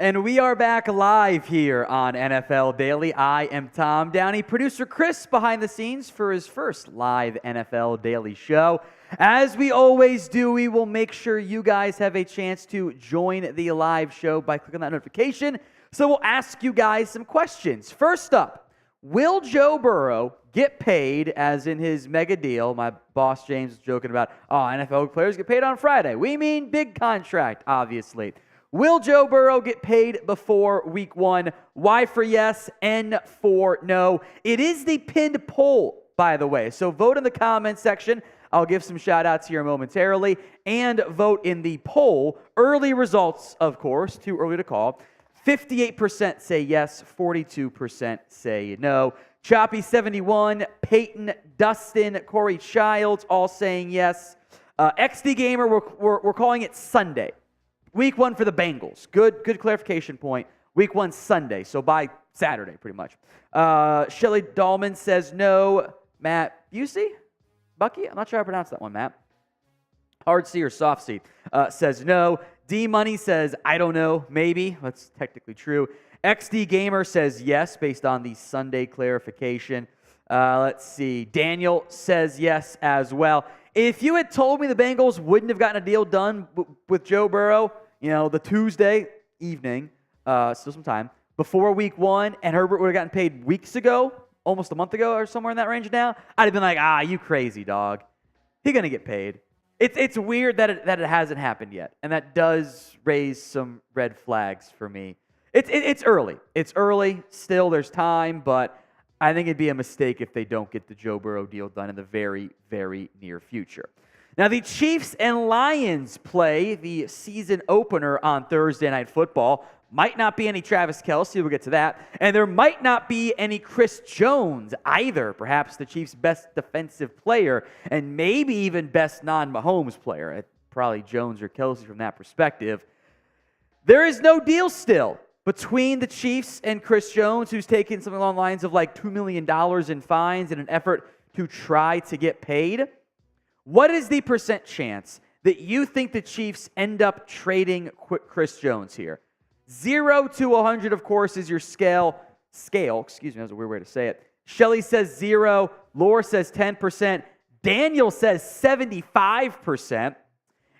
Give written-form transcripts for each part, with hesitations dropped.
And we are back live here on NFL Daily. I am Tom Downey, producer Chris behind the scenes for his first live NFL Daily show. As we always do, we will make sure you guys have a chance to join the live show by clicking that notification. So we'll ask you guys some questions. First up, will Joe Burrow get paid as in his mega deal? My boss James was joking about, NFL players get paid on Friday. We mean big contract, obviously. Will Joe Burrow get paid before week 1? Y for yes, N for no. It is the pinned poll, by the way. So vote in the comments section. I'll give some shout-outs here momentarily. And vote in the poll. Early results, of course, too early to call. 58% say yes, 42% say no. Choppy 71, Peyton, Dustin, Corey Childs, all saying yes. XD Gamer, we're calling it Sunday. Week 1 for the Bengals. Good clarification point. Week 1 Sunday, so by Saturday, pretty much. Shelly Dahlman says no. Matt Busey? Bucky? I'm not sure how to pronounce that one, Matt. Hard C or soft C says no. D Money says, I don't know, maybe. That's technically true. XD Gamer says yes, based on the Sunday clarification. Let's see. Daniel says yes as well. If you had told me the Bengals wouldn't have gotten a deal done with Joe Burrow, the Tuesday evening, still some time, before week 1, and Herbert would have gotten paid weeks ago, almost a month ago or somewhere in that range now, I'd have been like, you crazy, dog. He's going to get paid. It's weird that it hasn't happened yet, and that does raise some red flags for me. It's early. It's early. Still, there's time, but I think it'd be a mistake if they don't get the Joe Burrow deal done in the very, very near future. Now, the Chiefs and Lions play the season opener on Thursday Night Football. Might not be any Travis Kelce. We'll get to that. And there might not be any Chris Jones either. Perhaps the Chiefs' best defensive player and maybe even best non-Mahomes player. Probably Jones or Kelce from that perspective. There is no deal still between the Chiefs and Chris Jones, who's taken something along the lines of like $2 million in fines in an effort to try to get paid. What is the percent chance that you think the Chiefs end up trading Chris Jones here? 0 to 100, of course, is your scale. Excuse me, that was a weird way to say it. Shelly says 0. Laura says 10%. Daniel says 75%.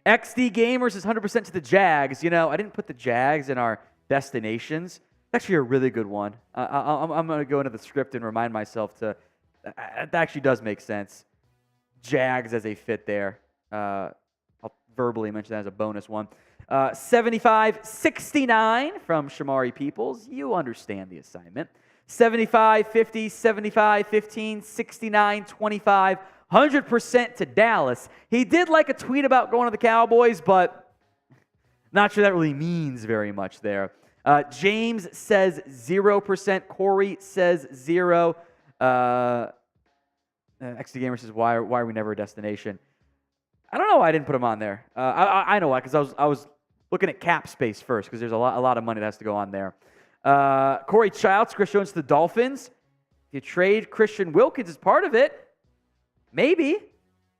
XD Gamer says 100% to the Jags. I didn't put the Jags in our destinations. It's actually a really good one. I'm going to go into the script and remind myself to. That actually does make sense. Jags as a fit there. I'll verbally mention that as a bonus one. 75-69 from Shamari Peoples. You understand the assignment. 75-50, 75-15, 69-25, 100% to Dallas. He did like a tweet about going to the Cowboys, but not sure that really means very much there. James says 0%. Corey says 0. XD Gamer says, why are we never a destination? I don't know why I didn't put him on there. I know why, because I was looking at cap space first, because there's a lot of money that has to go on there. Corey Childs, Chris Jones to the Dolphins. If you trade Christian Wilkins as part of it, maybe.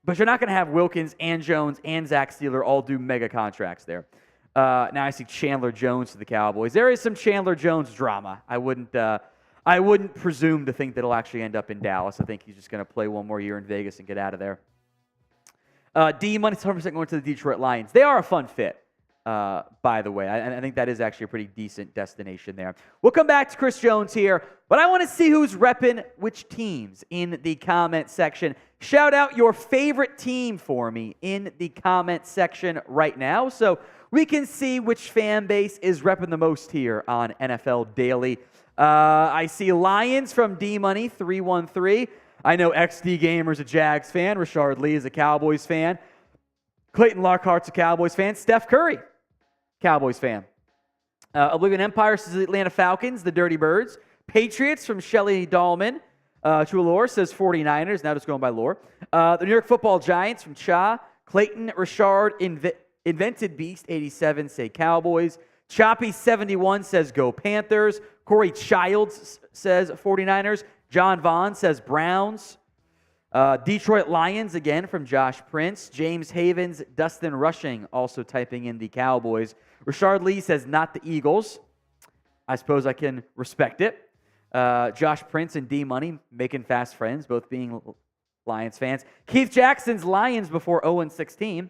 But you're not going to have Wilkins and Jones and Zach Steeler all do mega contracts there. Now I see Chandler Jones to the Cowboys. There is some Chandler Jones drama. I wouldn't presume to think that he'll actually end up in Dallas. I think he's just going to play one more year in Vegas and get out of there. D Money's 100% going to the Detroit Lions. They are a fun fit, by the way. I think that is actually a pretty decent destination there. We'll come back to Chris Jones here, but I want to see who's repping which teams in the comment section. Shout out your favorite team for me in the comment section right now so we can see which fan base is repping the most here on NFL Daily. I see Lions from D Money 313. I know XD Gamer's a Jags fan. Rashard Lee is a Cowboys fan. Clayton Lockhart's a Cowboys fan. Steph Curry, Cowboys fan. Oblivion Empire says the Atlanta Falcons, the Dirty Birds. Patriots from Shelly Dahlman. True Lore says 49ers, now just going by lore. The New York Football Giants from Cha. Clayton Richard, Invented Beast 87 say Cowboys. Choppy 71 says go Panthers. Corey Childs says 49ers. John Vaughn says Browns. Detroit Lions again from Josh Prince. James Havens, Dustin Rushing also typing in the Cowboys. Rashard Lee says not the Eagles. I suppose I can respect it. Josh Prince and D Money making fast friends, both being Lions fans. Keith Jackson's Lions before 0-16.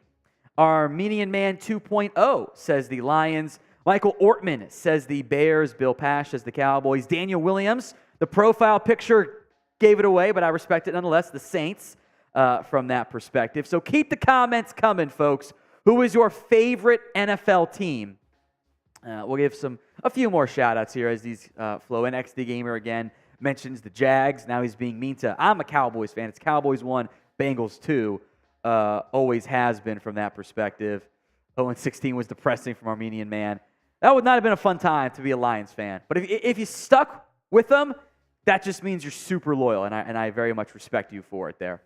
Armenian Man 2.0 says the Lions. Michael Ortman says the Bears. Bill Pash says the Cowboys. Daniel Williams, the profile picture gave it away, but I respect it nonetheless. The Saints from that perspective. So keep the comments coming, folks. Who is your favorite NFL team? We'll give a few more shout-outs here as these flow in. XD Gamer again mentions the Jags. Now he's being mean to, I'm a Cowboys fan. It's Cowboys 1, Bengals 2. Always has been from that perspective. 0-16 was depressing from Armenian Man. That would not have been a fun time to be a Lions fan. But if you stuck with them, that just means you're super loyal, and I very much respect you for it there.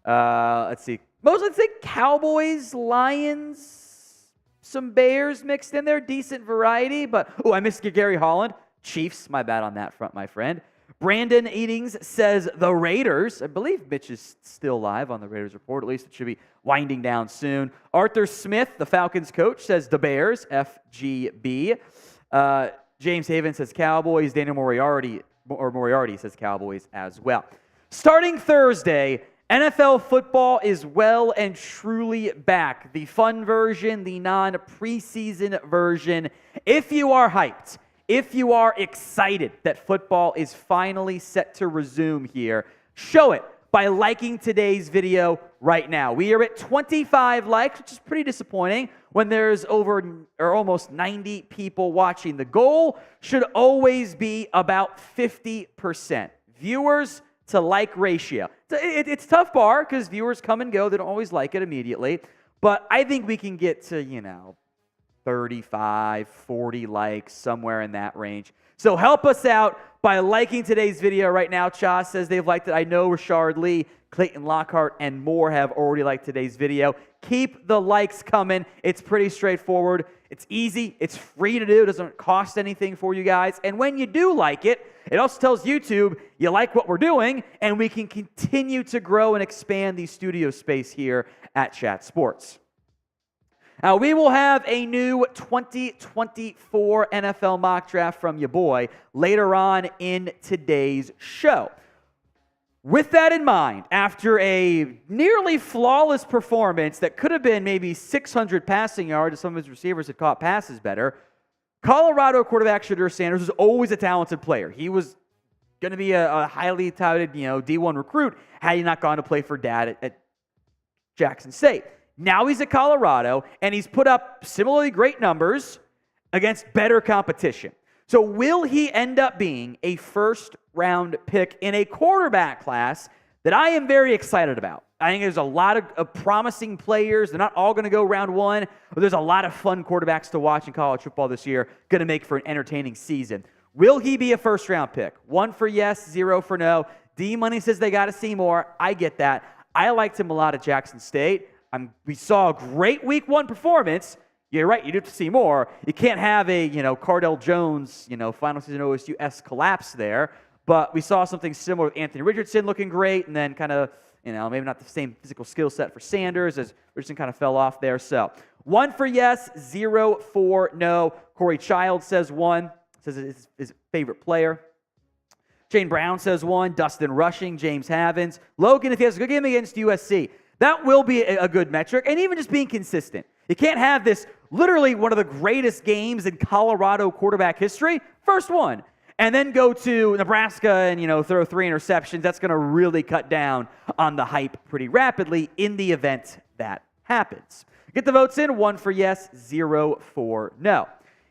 Let's see. Mostly, I'd say Cowboys, Lions, some Bears mixed in there. Decent variety, but, I missed Gary Holland. Chiefs, my bad on that front, my friend. Brandon Eatings says the Raiders. I believe Mitch is still live on the Raiders report. At least it should be winding down soon. Arthur Smith, the Falcons coach, says the Bears, FGB. James Haven says Cowboys. Daniel Moriarty says Cowboys as well. Starting Thursday, NFL football is well and truly back. The fun version, the non-preseason version. If you are hyped, if you are excited that football is finally set to resume here, show it by liking today's video right now. We are at 25 likes, which is pretty disappointing when there's almost 90 people watching. The goal should always be about 50% viewers to like ratio. It's a tough bar because viewers come and go. They don't always like it immediately. But I think we can get to, 35, 40 likes, somewhere in that range. So help us out by liking today's video right now. Cha says they've liked it. I know Rashard Lee, Clayton Lockhart, and more have already liked today's video. Keep the likes coming. It's pretty straightforward. It's easy. It's free to do. It doesn't cost anything for you guys. And when you do like it, it also tells YouTube you like what we're doing, and we can continue to grow and expand the studio space here at Chat Sports. Now, we will have a new 2024 NFL mock draft from your boy later on in today's show. With that in mind, after a nearly flawless performance that could have been maybe 600 passing yards if some of his receivers had caught passes better, Colorado quarterback Shedeur Sanders was always a talented player. He was going to be a highly touted, D1 recruit had he not gone to play for dad at Jackson State. Now he's at Colorado, and he's put up similarly great numbers against better competition. So will he end up being a first-round pick in a quarterback class that I am very excited about? I think there's a lot of promising players. They're not all going to go round one, but there's a lot of fun quarterbacks to watch in college football this year, going to make for an entertaining season. Will he be a first-round pick? 1 for yes, 0 for no. D-Money says they got to see more. I get that. I liked him a lot at Jackson State. We saw a great week 1 performance. You're right, you do have to see more. You can't have a, Cardell Jones, final season OSU-esque collapse there. But we saw something similar with Anthony Richardson looking great, and then kind of, maybe not the same physical skill set for Sanders as Richardson kind of fell off there. So 1 for yes, 0 for no. Corey Child says 1, says it's his favorite player. Shane Brown says 1. Dustin Rushing, James Havens. Logan, if he has a good game against USC, that will be a good metric, and even just being consistent. You can't have this literally one of the greatest games in Colorado quarterback history, first one, and then go to Nebraska and, throw 3 interceptions. That's going to really cut down on the hype pretty rapidly in the event that happens. Get the votes in. 1 for yes, 0 for no.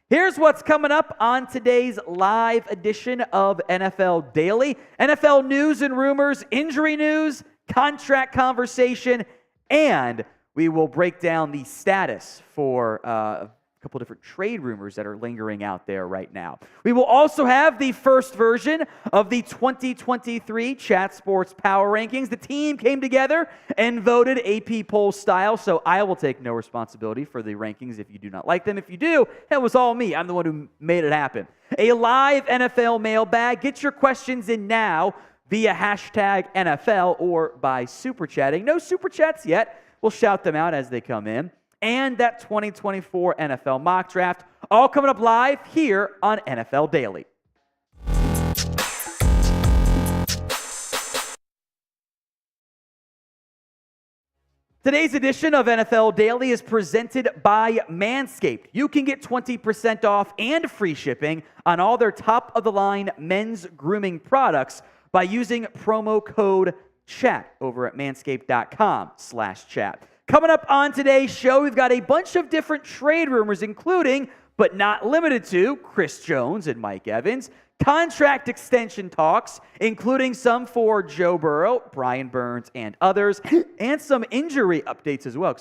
Here's what's coming up on today's live edition of NFL Daily. NFL news and rumors, injury news, contract conversation, and we will break down the status for a couple different trade rumors that are lingering out there right now. We will also have the first version of the 2023 Chat Sports Power Rankings. The team came together and voted AP poll style, so I will take no responsibility for the rankings if you do not like them. If you do, it was all me. I'm the one who made it happen. A live NFL mailbag. Get your questions in now via hashtag NFL or by super chatting. No super chats yet. We'll shout them out as they come in. And that 2024 NFL mock draft. All coming up live here on NFL Daily. Today's edition of NFL Daily is presented by Manscaped. You can get 20% off and free shipping on all their top-of-the-line men's grooming products by using promo code CHAT over at manscaped.com/chat. Coming up on today's show, we've got a bunch of different trade rumors, including, but not limited to, Chris Jones and Mike Evans, contract extension talks, including some for Joe Burrow, Brian Burns, and others, and some injury updates as well,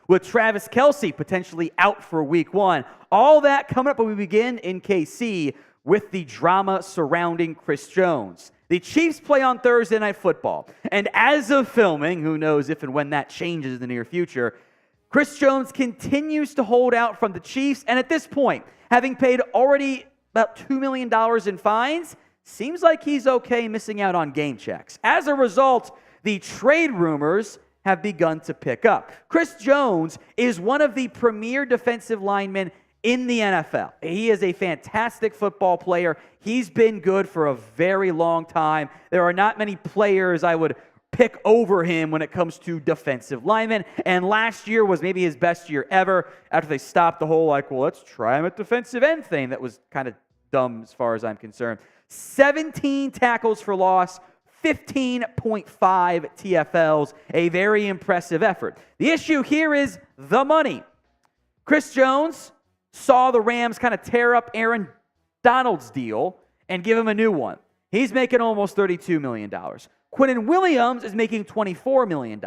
with Travis Kelce potentially out for week 1. All that coming up when we begin in KC with the drama surrounding Chris Jones. The Chiefs play on Thursday Night Football, and as of filming, who knows if and when that changes in the near future, Chris Jones continues to hold out from the Chiefs, and at this point, having paid already about $2 million in fines, seems like he's okay missing out on game checks. As a result, the trade rumors have begun to pick up. Chris Jones is one of the premier defensive linemen in the NFL. He is a fantastic football player. He's been good for a very long time. There are not many players I would pick over him when it comes to defensive linemen. And last year was maybe his best year ever after they stopped the whole, let's try him at defensive end thing. That was kind of dumb as far as I'm concerned. 17 tackles for loss, 15.5 TFLs, a very impressive effort. The issue here is the money. Chris Jones saw the Rams kind of tear up Aaron Donald's deal and give him a new one. He's making almost $32 million. Quinnen Williams is making $24 million.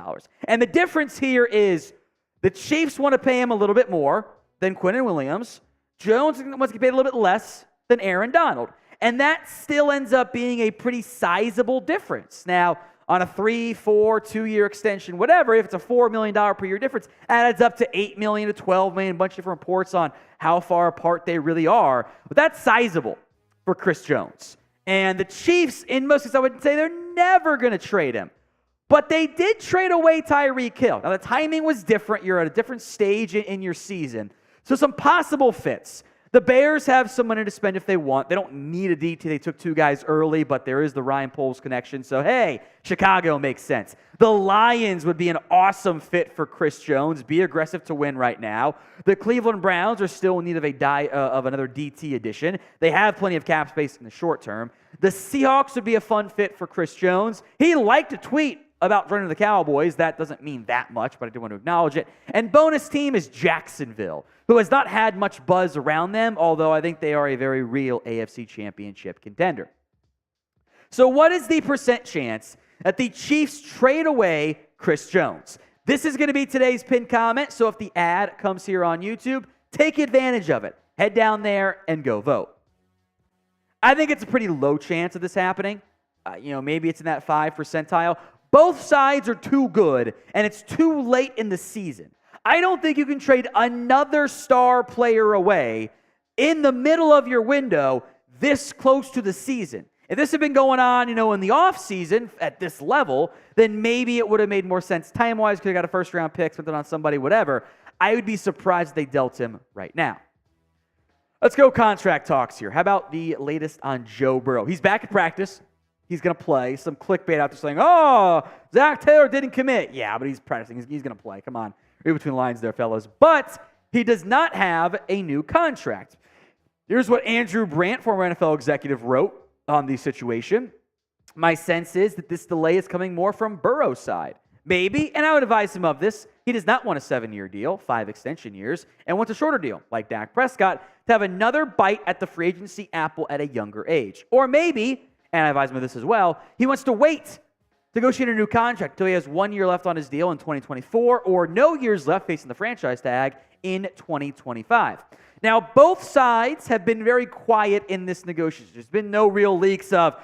And the difference here is the Chiefs want to pay him a little bit more than Quinnen Williams. Jones wants to get paid a little bit less than Aaron Donald. And that still ends up being a pretty sizable difference. Now, on a 3, 4, 2-year extension, whatever, if it's a $4 million per year difference, that adds up to $8 million to $12 million, a bunch of different reports on how far apart they really are. But that's sizable for Chris Jones. And the Chiefs, in most cases, I would say they're never going to trade him. But they did trade away Tyreek Hill. Now, the timing was different. You're at a different stage in your season. So some possible fits. The Bears have some money to spend if they want. They don't need a DT. They took 2 guys early, but there is the Ryan Poles connection. So, hey, Chicago makes sense. The Lions would be an awesome fit for Chris Jones. Be aggressive to win right now. The Cleveland Browns are still in need of another DT addition. They have plenty of cap space in the short term. The Seahawks would be a fun fit for Chris Jones. He liked to tweet about joining the Cowboys. That doesn't mean that much, but I do want to acknowledge it. And bonus team is Jacksonville, who has not had much buzz around them, although I think they are a very real AFC Championship contender. So what is the percent chance that the Chiefs trade away Chris Jones? This is going to be today's pinned comment, so if the ad comes here on YouTube, take advantage of it. Head down there and go vote. I think it's a pretty low chance of this happening. Maybe it's in that 5 percentile. Both sides are too good, and it's too late in the season. I don't think you can trade another star player away in the middle of your window this close to the season. If this had been going on, in the offseason at this level, then maybe it would have made more sense time-wise, could have got a first-round pick, spent it on somebody, whatever. I would be surprised if they dealt him right now. Let's go contract talks here. How about the latest on Joe Burrow? He's back at practice. He's going to play. Some clickbait out there saying, Zach Taylor didn't commit. Yeah, but he's practicing. He's going to play. Come on. Read between the lines there, fellas. But he does not have a new contract. Here's what Andrew Brandt, former NFL executive, wrote on the situation. My sense is that this delay is coming more from Burrow's side. Maybe, and I would advise him of this, he does not want a 7-year deal, 5 extension years, and wants a shorter deal, like Dak Prescott, to have another bite at the free agency apple at a younger age. Or maybe, and I advise him of this as well, he wants to wait to negotiate a new contract until he has 1 year left on his deal in 2024 or no years left facing the franchise tag in 2025. Now, both sides have been very quiet in this negotiation. There's been no real leaks of,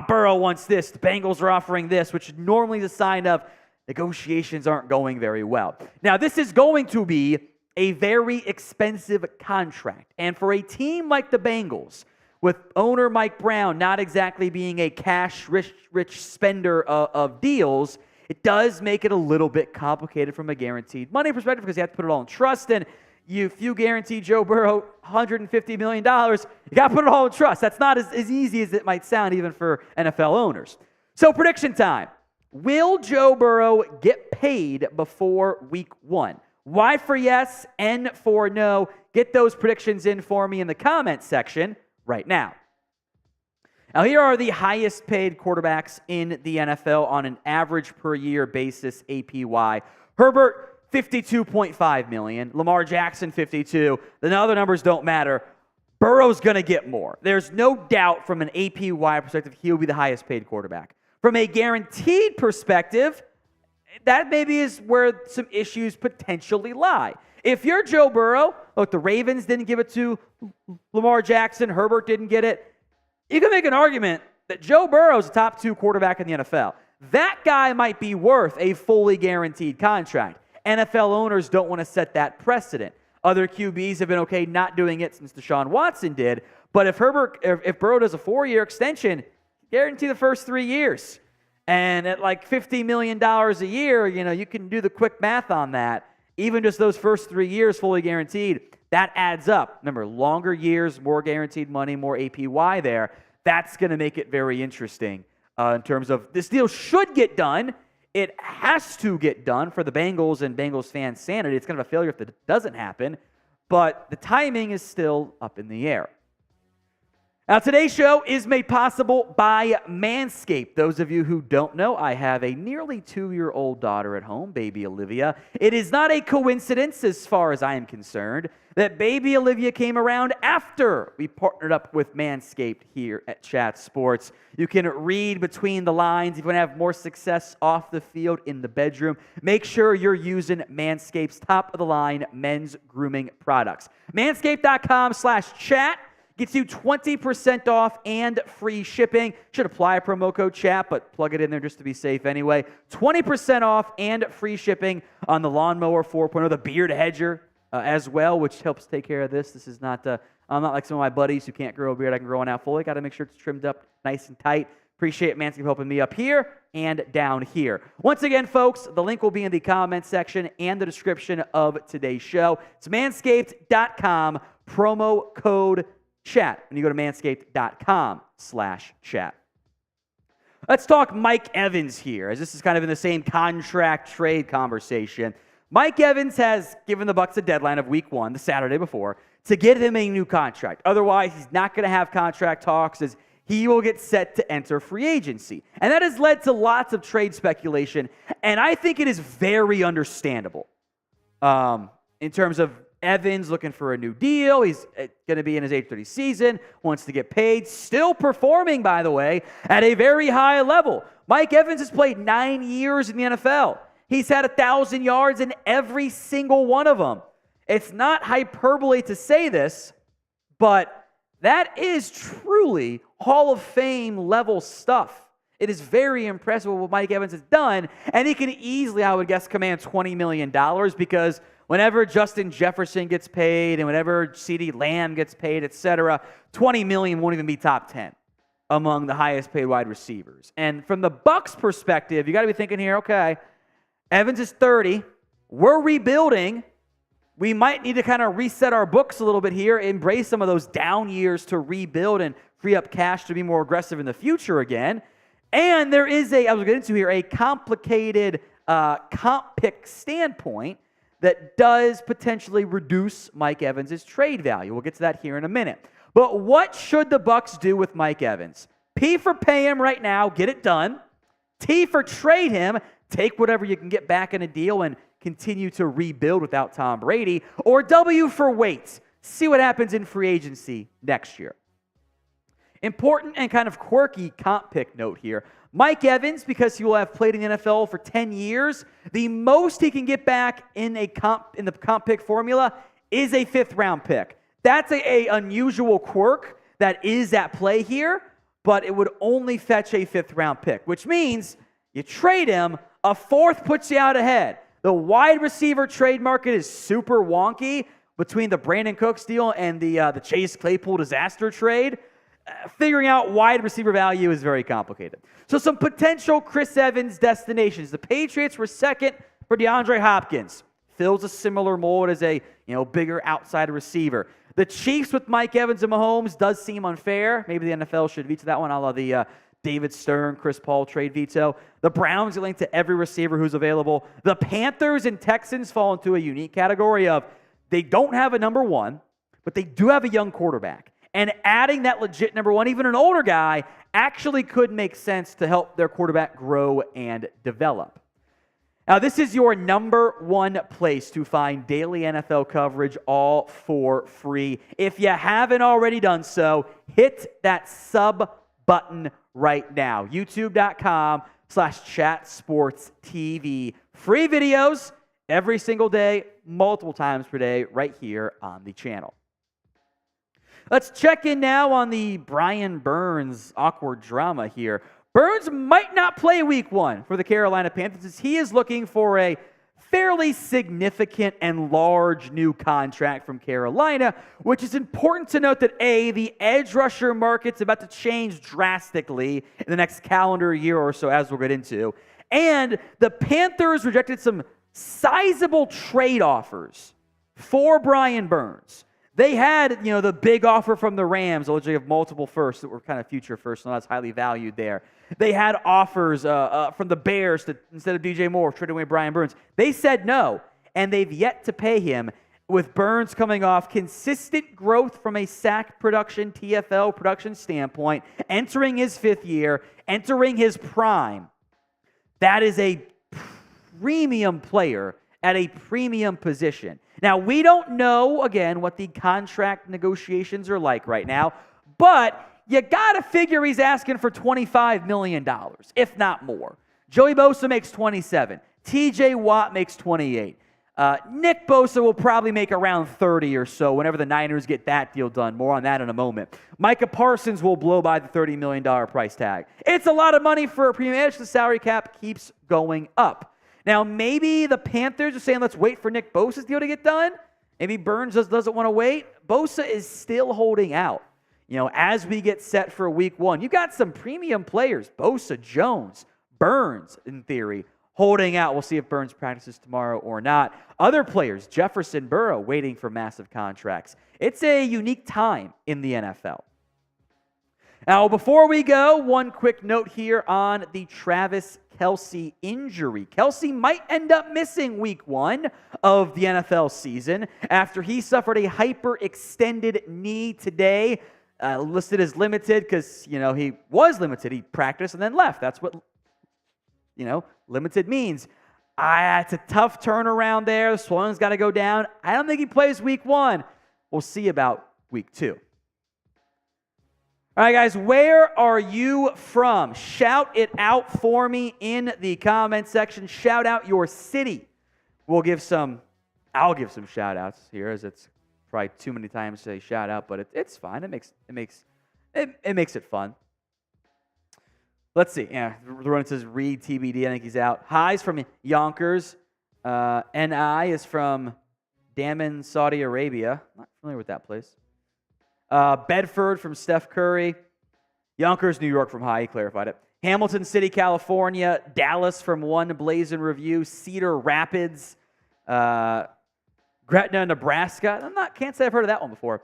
Burrow wants this, the Bengals are offering this, which normally is a sign of negotiations aren't going very well. Now, this is going to be a very expensive contract. And for a team like the Bengals, with owner Mike Brown not exactly being a cash-rich spender of deals, it does make it a little bit complicated from a guaranteed money perspective because you have to put it all in trust. And, If you guarantee Joe Burrow $150 million, you got to put it all in trust. That's not as easy as it might sound even for NFL owners. So prediction time. Will Joe Burrow get paid before week 1? Y for yes, N for no. Get those predictions in for me in the comments section right now. Now, here are the highest paid quarterbacks in the NFL on an average per year basis, APY. Herbert, $52.5 million. Lamar Jackson, $52. The other numbers don't matter. Burrow's going to get more. There's no doubt from an APY perspective, he'll be the highest paid quarterback. From a guaranteed perspective, that maybe is where some issues potentially lie. If you're Joe Burrow, look, the Ravens didn't give it to Lamar Jackson, Herbert didn't get it. You can make an argument that Joe Burrow is a top 2 quarterback in the NFL. That guy might be worth a fully guaranteed contract. NFL owners don't want to set that precedent. Other QBs have been okay not doing it since Deshaun Watson did. But if Burrow does a 4-year extension, guarantee the first 3 years. And at like $50 million a year, you can do the quick math on that. Even just those first 3 years fully guaranteed, that adds up. Remember, longer years, more guaranteed money, more APY there. That's going to make it very interesting in terms of this deal should get done. It has to get done for the Bengals and Bengals fans' sanity. It's kind of a failure if it doesn't happen. But the timing is still up in the air. Now, today's show is made possible by Manscaped. Those of you who don't know, I have a nearly 2-year-old daughter at home, baby Olivia. It is not a coincidence, as far as I am concerned, that baby Olivia came around after we partnered up with Manscaped here at Chat Sports. You can read between the lines. If you want to have more success off the field in the bedroom, make sure you're using Manscaped's top-of-the-line men's grooming products. Manscaped.com/chat. Gets you 20% off and free shipping. Should apply a promo code chat, but plug it in there just to be safe anyway. 20% off and free shipping on the Lawnmower 4.0, the Beard Hedger as well, which helps take care of this. This is not, I'm not like some of my buddies who can't grow a beard. I can grow one out fully. Got to make sure it's trimmed up nice and tight. Appreciate Manscaped helping me up here and down here. Once again, folks, the link will be in the comments section and the description of today's show. It's manscaped.com, promo code chat when you go to manscaped.com/chat. Let's talk Mike Evans here, as this is kind of in the same contract trade conversation. Mike Evans has given the Bucs a deadline of week 1, the Saturday before, to get him a new contract. Otherwise, he's not going to have contract talks as he will get set to enter free agency. And that has led to lots of trade speculation, and I think it is very understandable in terms of Evans looking for a new deal. He's going to be in his age 30 season, wants to get paid, still performing, by the way, at a very high level. Mike Evans has played 9 years in the NFL. He's had 1,000 yards in every single one of them. It's not hyperbole to say this, but that is truly Hall of Fame level stuff. It is very impressive what Mike Evans has done, and he can easily, I would guess, command $20 million because whenever Justin Jefferson gets paid and whenever CeeDee Lamb gets paid, etc., $20 million won't even be top 10 among the highest paid wide receivers. And from the Bucs perspective, you got to be thinking here, okay, Evans is 30. We're rebuilding. We might need to kind of reset our books a little bit here, embrace some of those down years to rebuild and free up cash to be more aggressive in the future again. And there is I was getting into here, a complicated comp pick standpoint that does potentially reduce Mike Evans' trade value. We'll get to that here in a minute. But what should the Bucs do with Mike Evans? P for pay him right now, get it done. T for trade him, take whatever you can get back in a deal and continue to rebuild without Tom Brady. Or W for wait, see what happens in free agency next year. Important and kind of quirky comp pick note here. Mike Evans, because he will have played in the NFL for 10 years, the most he can get back in the comp pick formula is a 5th-round pick. That's a unusual quirk that is at play here, but it would only fetch a 5th-round pick, which means you trade him, a 4th puts you out ahead. The wide receiver trade market is super wonky between the Brandon Cooks deal and the Chase Claypool disaster trade. Figuring out wide receiver value is very complicated. So some potential Chris Evans destinations. The Patriots were 2nd for DeAndre Hopkins. fills a similar mold as a bigger outside receiver. The Chiefs with Mike Evans and Mahomes does seem unfair. Maybe the NFL should veto that one. I love the David Stern, Chris Paul trade veto. The Browns are linked to every receiver who's available. The Panthers and Texans fall into a unique category of they don't have a number one, but they do have a young quarterback. And adding that legit number one, even an older guy, actually could make sense to help their quarterback grow and develop. Now, this is your number one place to find daily NFL coverage all for free. If you haven't already done so, hit that sub button right now. YouTube.com/chatsportstv. Free videos every single day, multiple times per day, right here on the channel. Let's check in now on the Brian Burns awkward drama here. Burns might not play week 1 for the Carolina Panthers as he is looking for a fairly significant and large new contract from Carolina, which is important to note that the edge rusher market's about to change drastically in the next calendar year or so, as we'll get into. And the Panthers rejected some sizable trade offers for Brian Burns. They had, the big offer from the Rams, allegedly of multiple firsts that were kind of future firsts, and that's highly valued there. They had offers from the Bears to, instead of DJ Moore, trading away Brian Burns. They said no, and they've yet to pay him, with Burns coming off consistent growth from a sack production, TFL production standpoint, entering his 5th year, entering his prime. That is a premium player at a premium position. Now, we don't know, again, what the contract negotiations are like right now, but you got to figure he's asking for $25 million, if not more. Joey Bosa makes 27. TJ Watt makes 28. Nick Bosa will probably make around 30 or so whenever the Niners get that deal done. More on that in a moment. Micah Parsons will blow by the $30 million price tag. It's a lot of money for a premium edge. The salary cap keeps going up. Now, maybe the Panthers are saying, let's wait for Nick Bosa's deal to get done. Maybe Burns doesn't want to wait. Bosa is still holding out. As we get set for week 1, you got some premium players, Bosa, Jones, Burns, in theory, holding out. We'll see if Burns practices tomorrow or not. Other players, Jefferson, Burrow, waiting for massive contracts. It's a unique time in the NFL. Now, before we go, one quick note here on the Travis Kelce injury. Kelce might end up missing week 1 of the NFL season after he suffered a hyperextended knee today, listed as limited because, he was limited. He practiced and then left. That's what, limited means. It's a tough turnaround there. The swelling's got to go down. I don't think he plays week 1. We'll see about week 2. All right, guys, where are you from? Shout it out for me in the comment section. Shout out your city. I'll give some shout outs here, as it's probably too many times to say shout out, but it's fine. It makes it fun. Let's see. Yeah, the one says Reed TBD. I think he's out. Hi's from Yonkers. NI is from Dammam, Saudi Arabia. Not familiar with that place. Bedford from Steph Curry. Yonkers, New York from High. He clarified it. Hamilton City, California. Dallas from One Blaze and Review. Cedar Rapids. Gretna, Nebraska. Can't say I've heard of that one before.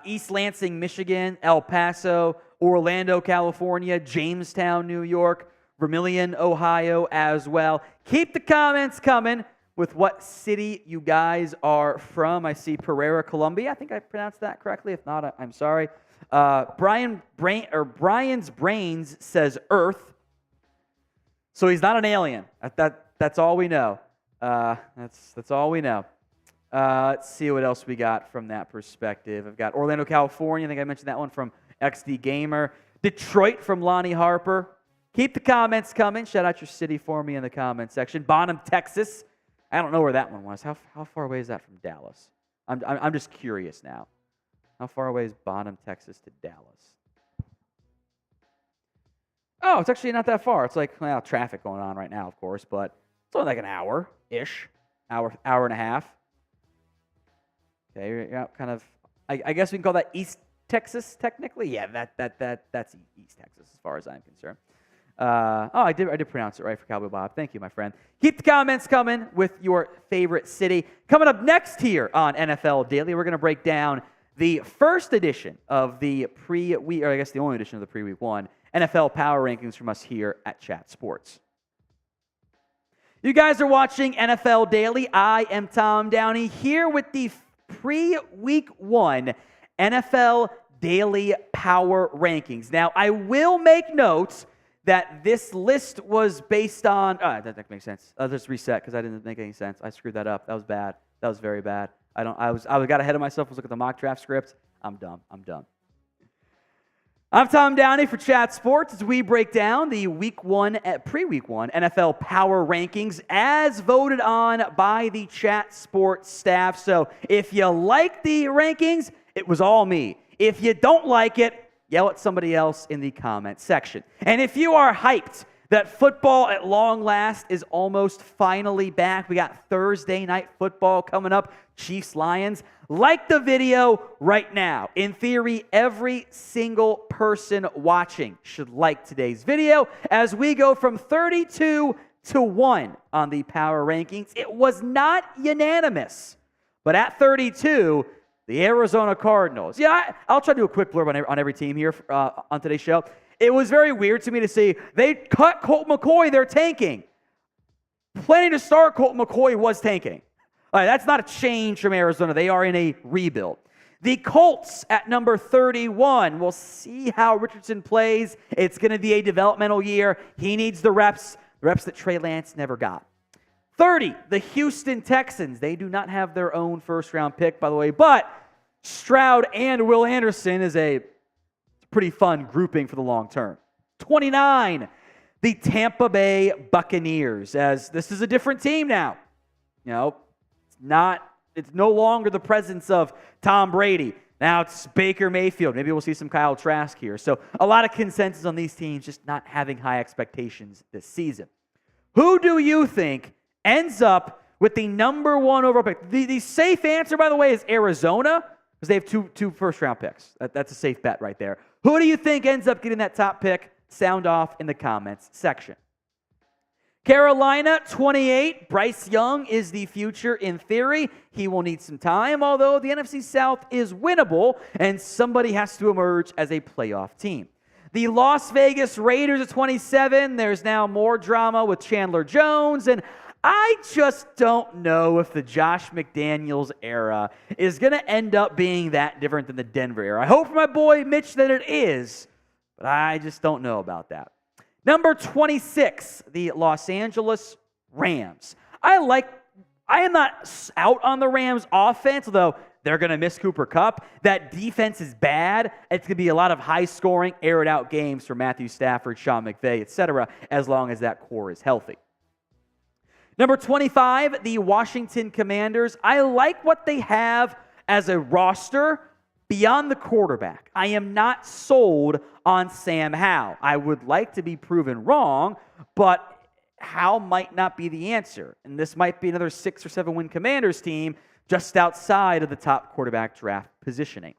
East Lansing, Michigan. El Paso. Orlando, California. Jamestown, New York. Vermilion, Ohio as well. Keep the comments coming with what city you guys are from. I see Pereira, Colombia. I think I pronounced that correctly. If not, I'm sorry. Brian's Brains says Earth. So he's not an alien. That's all we know. That's all we know. Let's see what else we got from that perspective. I've got Orlando, California. I think I mentioned that one from XD Gamer. Detroit from Lonnie Harper. Keep the comments coming. Shout out your city for me in the comment section. Bonham, Texas. I don't know where that one was. How far away is that from Dallas? I'm just curious now. How far away is Bonham, Texas to Dallas? Oh, it's actually not that far. It's like, traffic going on right now, of course, but it's only like an hour-ish, hour and a half. Okay, yeah, kind of. I guess we can call that East Texas technically. Yeah, that's East Texas as far as I'm concerned. I did pronounce it right for Cowboy Bob. Thank you, my friend. Keep the comments coming with your favorite city. Coming up next here on NFL Daily, we're going to break down the first edition of the pre-week, or I guess the only edition of the pre-week one, NFL Power Rankings from us here at Chat Sports. You guys are watching NFL Daily. I am Tom Downey here with the pre-week one NFL Daily Power Rankings. Now, I will make notes that this list was based on... that doesn't make sense. I'll just reset because I didn't make any sense. I screwed that up. That was bad. That was very bad. I got ahead of myself. I was looking at the mock draft script. I'm dumb. I'm Tom Downey for Chat Sports as we break down the pre-week one NFL Power Rankings as voted on by the Chat Sports staff. So if you like the rankings, it was all me. If you don't like it, yell at somebody else in the comment section. And if you are hyped that football at long last is almost finally back, we got Thursday night football coming up, Chiefs-Lions. Like the video right now. In theory, every single person watching should like today's video as we go from 32 to 1 on the Power Rankings. It was not unanimous, but at 32, the Arizona Cardinals. Yeah, I'll try to do a quick blurb on every team here on today's show. It was very weird to me to see they cut Colt McCoy, they're tanking. Planning to start, Colt McCoy was tanking. All right, that's not a change from Arizona. They are in a rebuild. The Colts at number 31. We'll see how Richardson plays. It's going to be a developmental year. He needs the reps that Trey Lance never got. 30, the Houston Texans. They do not have their own first-round pick, by the way, but Stroud and Will Anderson is a pretty fun grouping for the long term. 29, the Tampa Bay Buccaneers, as this is a different team now. You know, it's no longer the presence of Tom Brady. Now it's Baker Mayfield. Maybe we'll see some Kyle Trask here. So a lot of consensus on these teams just not having high expectations this season. Who do you think ends up with the number one overall pick? The safe answer, by the way, is Arizona, because they have two first-round picks. That's a safe bet right there. Who do you think ends up getting that top pick? Sound off in the comments section. Carolina, 28. Bryce Young is the future in theory. He will need some time, although the NFC South is winnable, and somebody has to emerge as a playoff team. The Las Vegas Raiders at 27. There's now more drama with Chandler Jones, and I just don't know if the Josh McDaniels era is going to end up being that different than the Denver era. I hope for my boy Mitch that it is, but I just don't know about that. Number 26, the Los Angeles Rams. I am not out on the Rams offense, although they're going to miss Cooper Kupp. That defense is bad. It's going to be a lot of high-scoring, air-it-out games for Matthew Stafford, Sean McVay, etc., as long as that core is healthy. Number 25, the Washington Commanders. I like what they have as a roster beyond the quarterback. I am not sold on Sam Howell. I would like to be proven wrong, but Howell might not be the answer. And this might be another 6 or 7 win Commanders team just outside of the top quarterback draft positioning.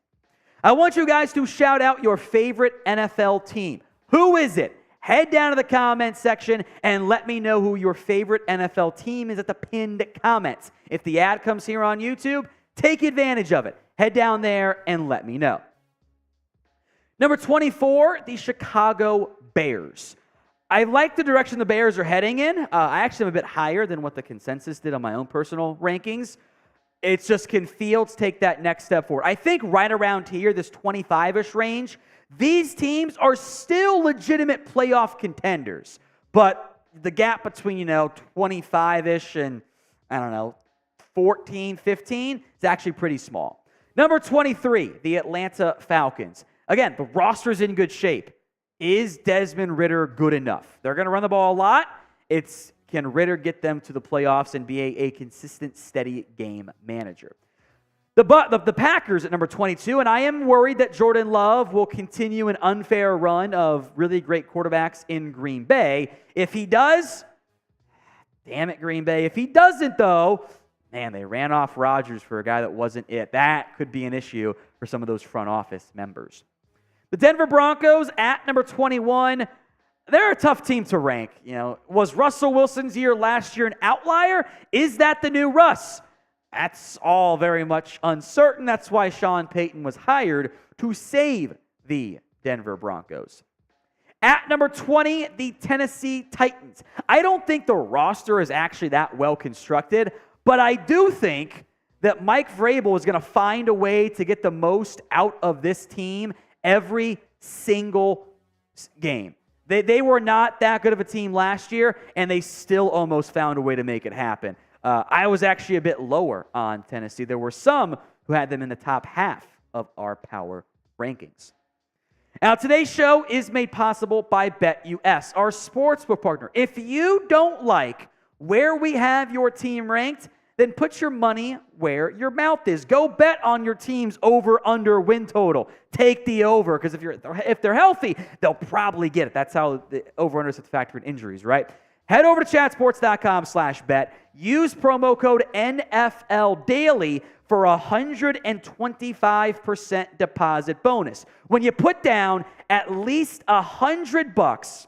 I want you guys to shout out your favorite NFL team. Who is it? Head down to the comment section and let me know who your favorite NFL team is at the pinned comments. If the ad comes here on YouTube, take advantage of it. Head down there and let me know. Number 24, the Chicago Bears. I like the direction the Bears are heading in. I actually am a bit higher than what the consensus did on my own personal rankings. It's just, can Fields take that next step forward? I think right around here, this 25-ish range, these teams are still legitimate playoff contenders. But the gap between, 25-ish and, 14, 15 is actually pretty small. Number 23, the Atlanta Falcons. Again, the roster's in good shape. Is Desmond Ridder good enough? They're going to run the ball a lot. Can Ridder get them to the playoffs and be a consistent, steady game manager? The Packers at number 22, and I am worried that Jordan Love will continue an unfair run of really great quarterbacks in Green Bay. If he does, damn it, Green Bay. If he doesn't, though, man, they ran off Rodgers for a guy that wasn't it. That could be an issue for some of those front office members. The Denver Broncos at number 21. they're a tough team to rank. Was Russell Wilson's year last year an outlier? Is that the new Russ? That's all very much uncertain. That's why Sean Payton was hired to save the Denver Broncos. At number 20, the Tennessee Titans. I don't think the roster is actually that well constructed, but I do think that Mike Vrabel is going to find a way to get the most out of this team every single game. They were not that good of a team last year, and they still almost found a way to make it happen. I was actually a bit lower on Tennessee. There were some who had them in the top half of our power rankings. Now, today's show is made possible by BetUS, our sportsbook partner. If you don't like where we have your team ranked, then put your money where your mouth is. Go bet on your team's over-under win total. Take the over, because if they're healthy, they'll probably get it. That's how the over-under is to factor in injuries, right? Head over to chatsports.com/bet. Use promo code NFL Daily for a 125% deposit bonus. When you put down at least $100,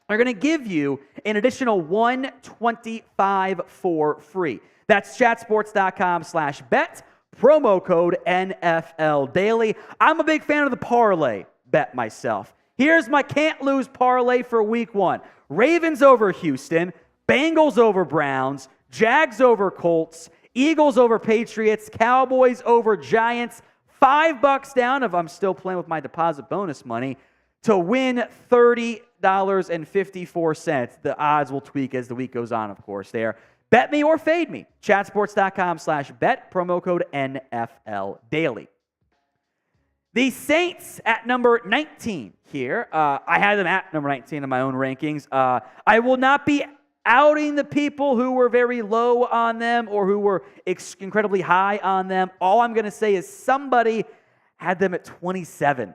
they're going to give you an additional $125 for free. That's chatsports.com/bet, promo code NFL Daily. I'm a big fan of the parlay bet myself. Here's my can't lose parlay for week 1. Ravens over Houston, Bengals over Browns, Jags over Colts, Eagles over Patriots, Cowboys over Giants. $5 down if I'm still playing with my deposit bonus money to win $30.54. The odds will tweak as the week goes on, of course, there. Bet me or fade me. Chatsports.com/bet, promo code NFL Daily. The Saints at number 19 here. I had them at number 19 in my own rankings. I will not be outing the people who were very low on them or who were incredibly high on them. All I'm going to say is somebody had them at 27.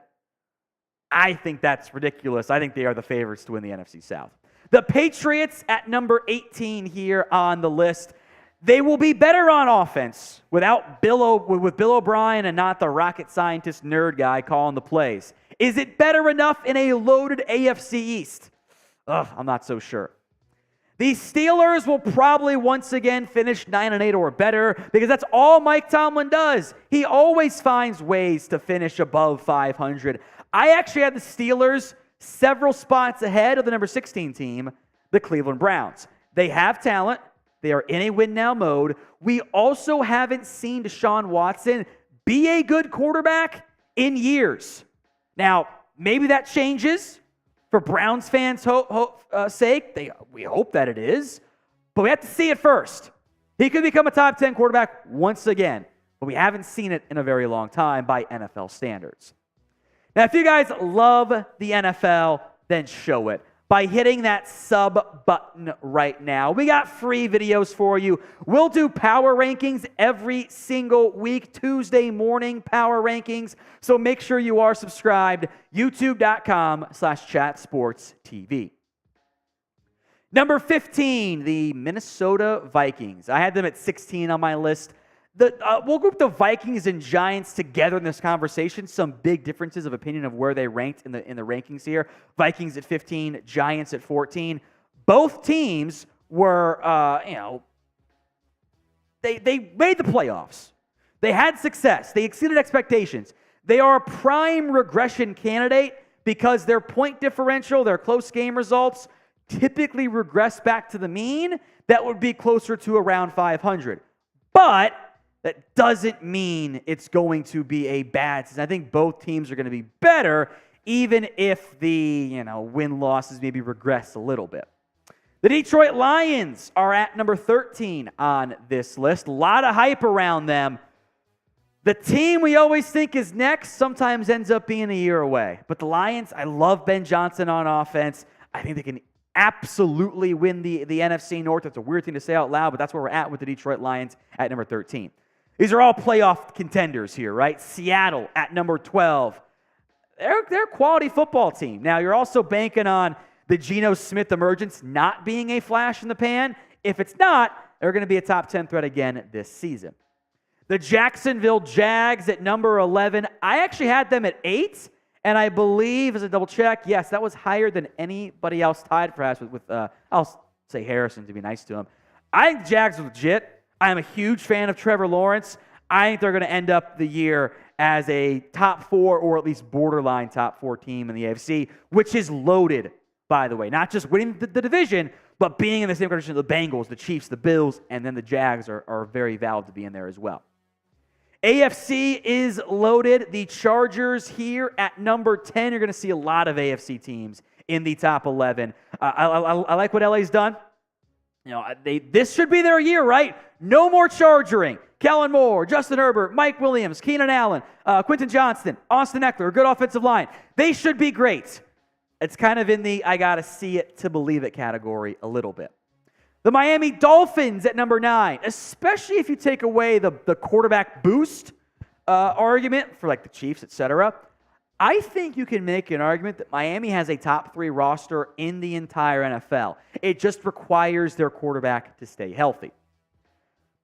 I think that's ridiculous. I think they are the favorites to win the NFC South. The Patriots at number 18 here on the list. They will be better on offense with Bill O'Brien and not the rocket scientist nerd guy calling the plays. Is it better enough in a loaded AFC East? I'm not so sure. The Steelers will probably once again finish 9-8 or better because that's all Mike Tomlin does. He always finds ways to finish above 500. I actually had the Steelers several spots ahead of the number 16 team, the Cleveland Browns. They have talent. They are in a win-now mode. We also haven't seen Deshaun Watson be a good quarterback in years. Now, maybe that changes for Browns fans' sake. We hope that it is. But we have to see it first. He could become a top 10 quarterback once again. But we haven't seen it in a very long time by NFL standards. Now, if you guys love the NFL, then show it by hitting that sub button right now. We got free videos for you. We'll do power rankings every single week, Tuesday morning power rankings. So make sure you are subscribed, youtube.com/chatsportstv. Number 15, the Minnesota Vikings. I had them at 16 on my list. We'll group the Vikings and Giants together in this conversation. Some big differences of opinion of where they ranked in the rankings here. Vikings at 15, Giants at 14. Both teams were, they made the playoffs. They had success. They exceeded expectations. They are a prime regression candidate because their point differential, their close game results, typically regress back to the mean. That would be closer to around 500. But that doesn't mean it's going to be a bad season. I think both teams are going to be better, even if the win-losses maybe regress a little bit. The Detroit Lions are at number 13 on this list. A lot of hype around them. The team we always think is next sometimes ends up being a year away. But the Lions, I love Ben Johnson on offense. I think they can absolutely win the NFC North. That's a weird thing to say out loud, but that's where we're at with the Detroit Lions at number 13. These are all playoff contenders here, right? Seattle at number 12. They're a quality football team. Now, you're also banking on the Geno Smith emergence not being a flash in the pan. If it's not, they're going to be a top 10 threat again this season. The Jacksonville Jags at number 11. I actually had them at 8, And I believe, as a double check, yes, that was higher than anybody else tied perhaps with I'll say Harrison to be nice to him. I think the Jags are legit. I am a huge fan of Trevor Lawrence. I think they're going to end up the year as a top 4 or at least borderline top 4 team in the AFC, which is loaded, by the way. Not just winning the division, but being in the same condition of the Bengals, the Chiefs, the Bills, and then the Jags are very valid to be in there as well. AFC is loaded. The Chargers here at number 10. You're going to see a lot of AFC teams in the top 11. I like what LA's done. This should be their year, right? No more chargering. Kellen Moore, Justin Herbert, Mike Williams, Keenan Allen, Quentin Johnston, Austin Eckler, a good offensive line. They should be great. It's kind of in the I got to see it to believe it category a little bit. The Miami Dolphins at number 9, especially if you take away the quarterback boost argument for like the Chiefs, etc. I think you can make an argument that Miami has a top 3 roster in the entire NFL. It just requires their quarterback to stay healthy.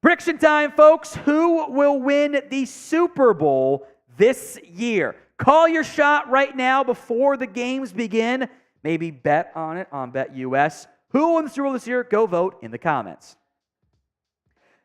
Prediction time, folks. Who will win the Super Bowl this year? Call your shot right now before the games begin. Maybe bet on it on BetUS. Who will win the Super Bowl this year? Go vote in the comments.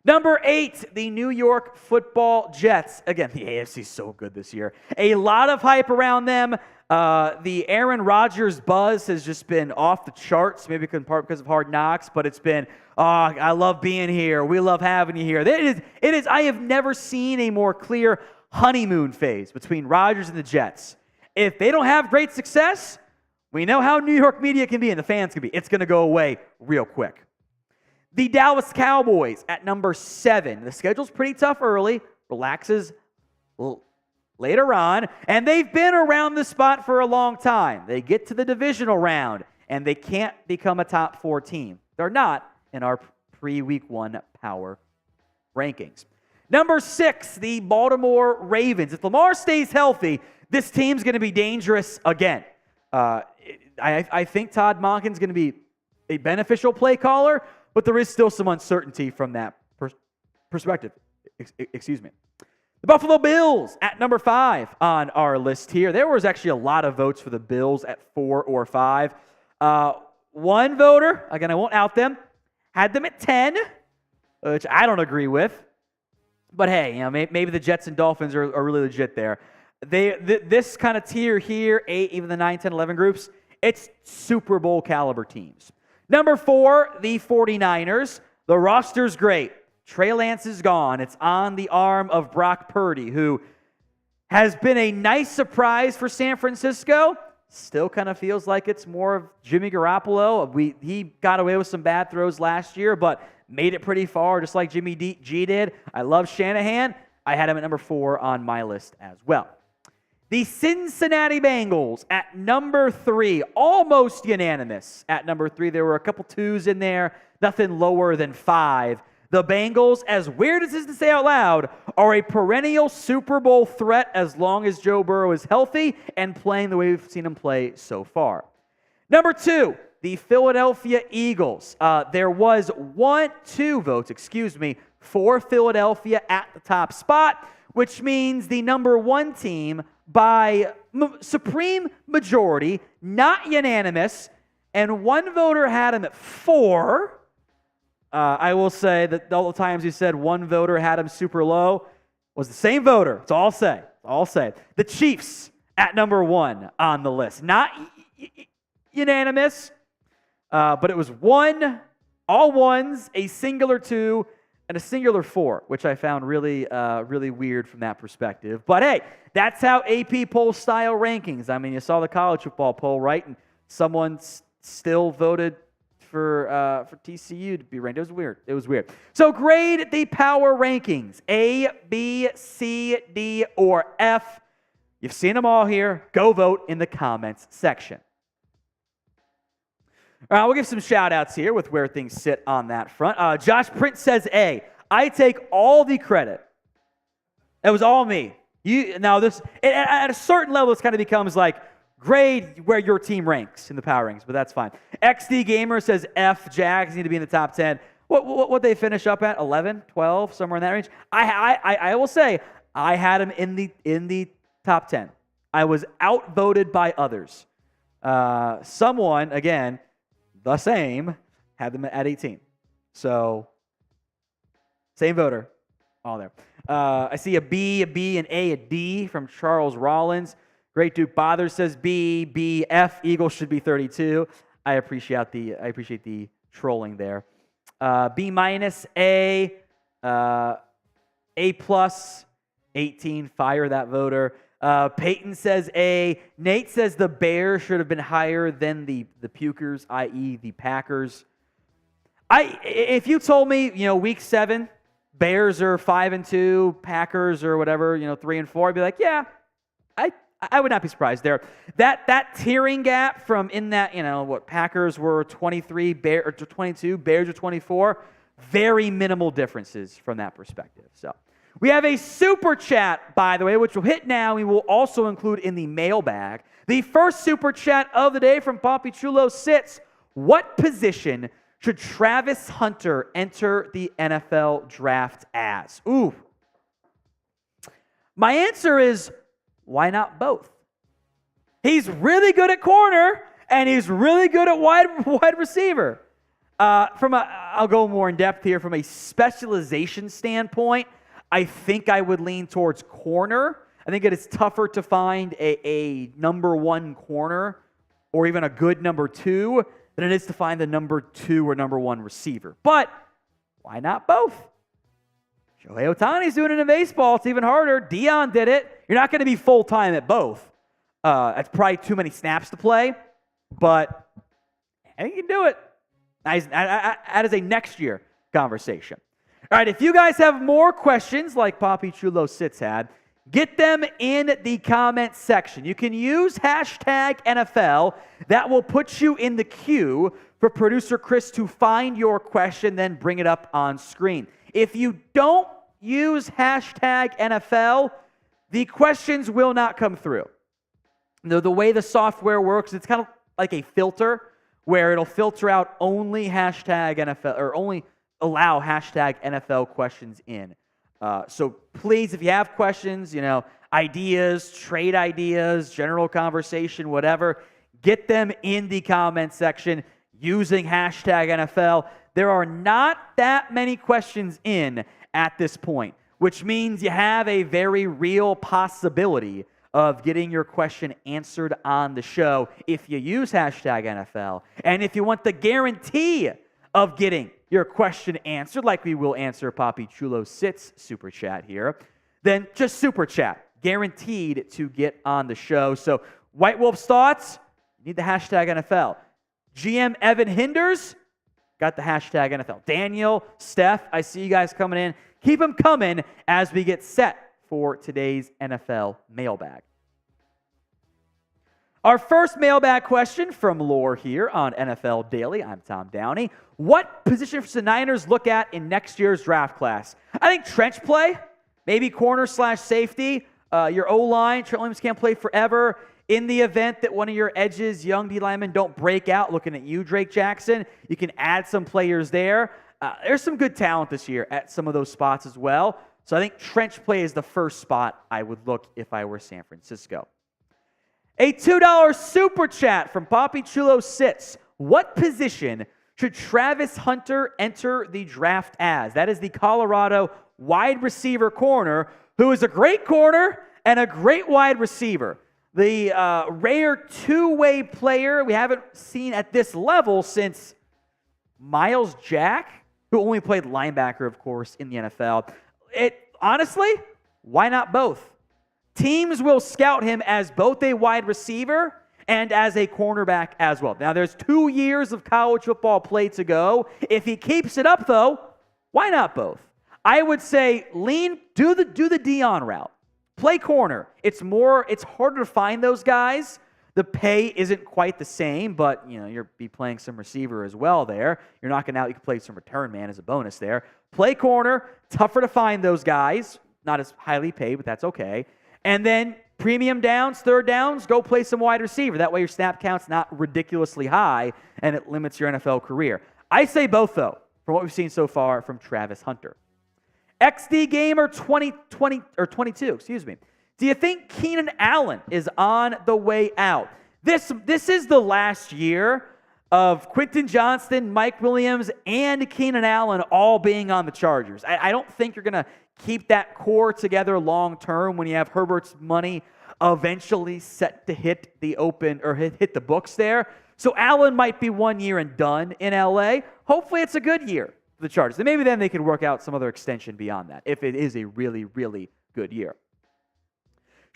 Number 8, the New York Football Jets. Again, the AFC is so good this year. A lot of hype around them. The Aaron Rodgers buzz has just been off the charts, maybe in part because of Hard Knocks, but it's been, I love being here. We love having you here. It is. I have never seen a more clear honeymoon phase between Rodgers and the Jets. If they don't have great success, we know how New York media can be and the fans can be. It's going to go away real quick. The Dallas Cowboys at number 7. The schedule's pretty tough early, relaxes later on, and they've been around the spot for a long time. They get to the divisional round, and they can't become a top 4 team. They're not in our pre-week 1 power rankings. Number 6, the Baltimore Ravens. If Lamar stays healthy, this team's going to be dangerous again. I think Todd Monken's going to be a beneficial play caller, but there is still some uncertainty from that perspective. Excuse me. The Buffalo Bills at number 5 on our list here. There was actually a lot of votes for the Bills at 4 or 5. One voter, again, I won't out them, had them at 10, which I don't agree with. But hey, maybe the Jets and Dolphins are really legit there. This kind of tier here, 8, even the 9, 10, 11 groups, it's Super Bowl caliber teams. Number 4, the 49ers. The roster's great. Trey Lance is gone. It's on the arm of Brock Purdy, who has been a nice surprise for San Francisco. Still kind of feels like it's more of Jimmy Garoppolo. He got away with some bad throws last year, but made it pretty far, just like Jimmy G did. I love Shanahan. I had him at number 4 on my list as well. The Cincinnati Bengals at number 3, almost unanimous at number 3. There were a couple 2s in there, nothing lower than 5. The Bengals, as weird as this is to say out loud, are a perennial Super Bowl threat as long as Joe Burrow is healthy and playing the way we've seen him play so far. Number 2, the Philadelphia Eagles. There was 2 votes for Philadelphia at the top spot, which means the number 1 team by supreme majority, not unanimous, and 1 voter had him at 4. I will say that all the times you said 1 voter had him super low was the same voter. It's all say. The Chiefs at number 1 on the list. Not unanimous, but it was 1, all 1s, a singular 2, and a singular 4, which I found really weird from that perspective. But hey, that's how AP poll style rankings. I mean, you saw the college football poll, right? And someone still voted for TCU to be ranked. It was weird. So grade the power rankings: A, B, C, D, or F. You've seen them all here. Go vote in the comments section. All right, we'll give some shout-outs here with where things sit on that front. Josh Prince says A. I take all the credit. It was all me. At a certain level, this kind of becomes like grade where your team ranks in the power rankings, but that's fine. XD Gamer says F. Jags need to be in the top 10. What they finish up at? 11, 12, somewhere in that range. I will say I had them in the top 10. I was outvoted by others. Someone, again, the same, had them at 18. So, same voter, all there. I see a B, an A, a D from Charles Rollins. Great Duke Bothers says B, B, F. Eagles should be 32. I appreciate the trolling there. B minus, A, A plus, 18. Fire that voter. Peyton says A. Nate says the Bears should have been higher than the Pukers, i.e. the Packers. If you told me, week 7, Bears are 5-2, Packers or whatever, 3-4, I'd be like, yeah, I would not be surprised there. That tiering gap from in that, Packers were 23, 22, Bears are 24, very minimal differences from that perspective. So we have a super chat, by the way, which we'll hit now. We will also include in the mailbag. The first super chat of the day from Poppy Chulo sits, what position should Travis Hunter enter the NFL draft as? Ooh. My answer is, why not both? He's really good at corner, and he's really good at wide receiver. I'll go more in depth here. From a specialization standpoint, I think I would lean towards corner. I think it is tougher to find a number 1 corner or even a good number 2 than it is to find the number 2 or number 1 receiver. But why not both? Shohei Ohtani's doing it in baseball. It's even harder. Dion did it. You're not going to be full-time at both. That's probably too many snaps to play, but I think you can do it. That is a next year conversation. All right, if you guys have more questions like Poppy Chulo Sits had, get them in the comment section. You can use hashtag NFL. That will put you in the queue for producer Chris to find your question, then bring it up on screen. If you don't use hashtag NFL, the questions will not come through. The way the software works, it's kind of like a filter where it'll filter out only hashtag NFL or only allow hashtag NFL questions in. So please, if you have questions, ideas, trade ideas, general conversation, whatever, get them in the comment section using hashtag NFL. There are not that many questions in at this point, which means you have a very real possibility of getting your question answered on the show if you use hashtag NFL. And if you want the guarantee of getting your question answered, like we will answer Poppy Chulo Sits super chat here, then just super chat. Guaranteed to get on the show. So White Wolf's thoughts, you need the hashtag NFL. GM Evan Hinders, got the hashtag NFL. Daniel, Steph, I see you guys coming in. Keep them coming as we get set for today's NFL mailbag. Our first mailbag question from Lore here on NFL Daily. I'm Tom Downey. What position should the Niners look at in next year's draft class? I think trench play, maybe corner/safety. Your O-line, Trent Williams can't play forever. In the event that one of your edges, young D linemen, don't break out, looking at you, Drake Jackson, you can add some players there. There's some good talent this year at some of those spots as well. So I think trench play is the first spot I would look if I were San Francisco. A $2 super chat from Poppy Chulo Sits. What position should Travis Hunter enter the draft as? That is the Colorado wide receiver corner, who is a great corner and a great wide receiver. The rare two-way player we haven't seen at this level since Miles Jack, who only played linebacker, of course, in the NFL. Honestly, why not both? Teams will scout him as both a wide receiver and as a cornerback as well. Now, there's 2 years of college football play to go. If he keeps it up, though, why not both? I would say do the Dion route. Play corner. It's harder to find those guys. The pay isn't quite the same, but you'll be playing some receiver as well there. You're knocking out, you can play some return man as a bonus there. Play corner, tougher to find those guys. Not as highly paid, but that's okay. And then premium downs, third downs, go play some wide receiver. That way your snap count's not ridiculously high, and it limits your NFL career. I say both, though, from what we've seen so far from Travis Hunter. XD Gamer 2022, Do you think Keenan Allen is on the way out? This is the last year of Quentin Johnston, Mike Williams, and Keenan Allen all being on the Chargers. I don't think you're going to keep that core together long term when you have Herbert's money eventually set to hit the hit the books there. So Allen might be 1 year and done in LA. Hopefully it's a good year for the Chargers. And maybe then they can work out some other extension beyond that if it is a really, really good year.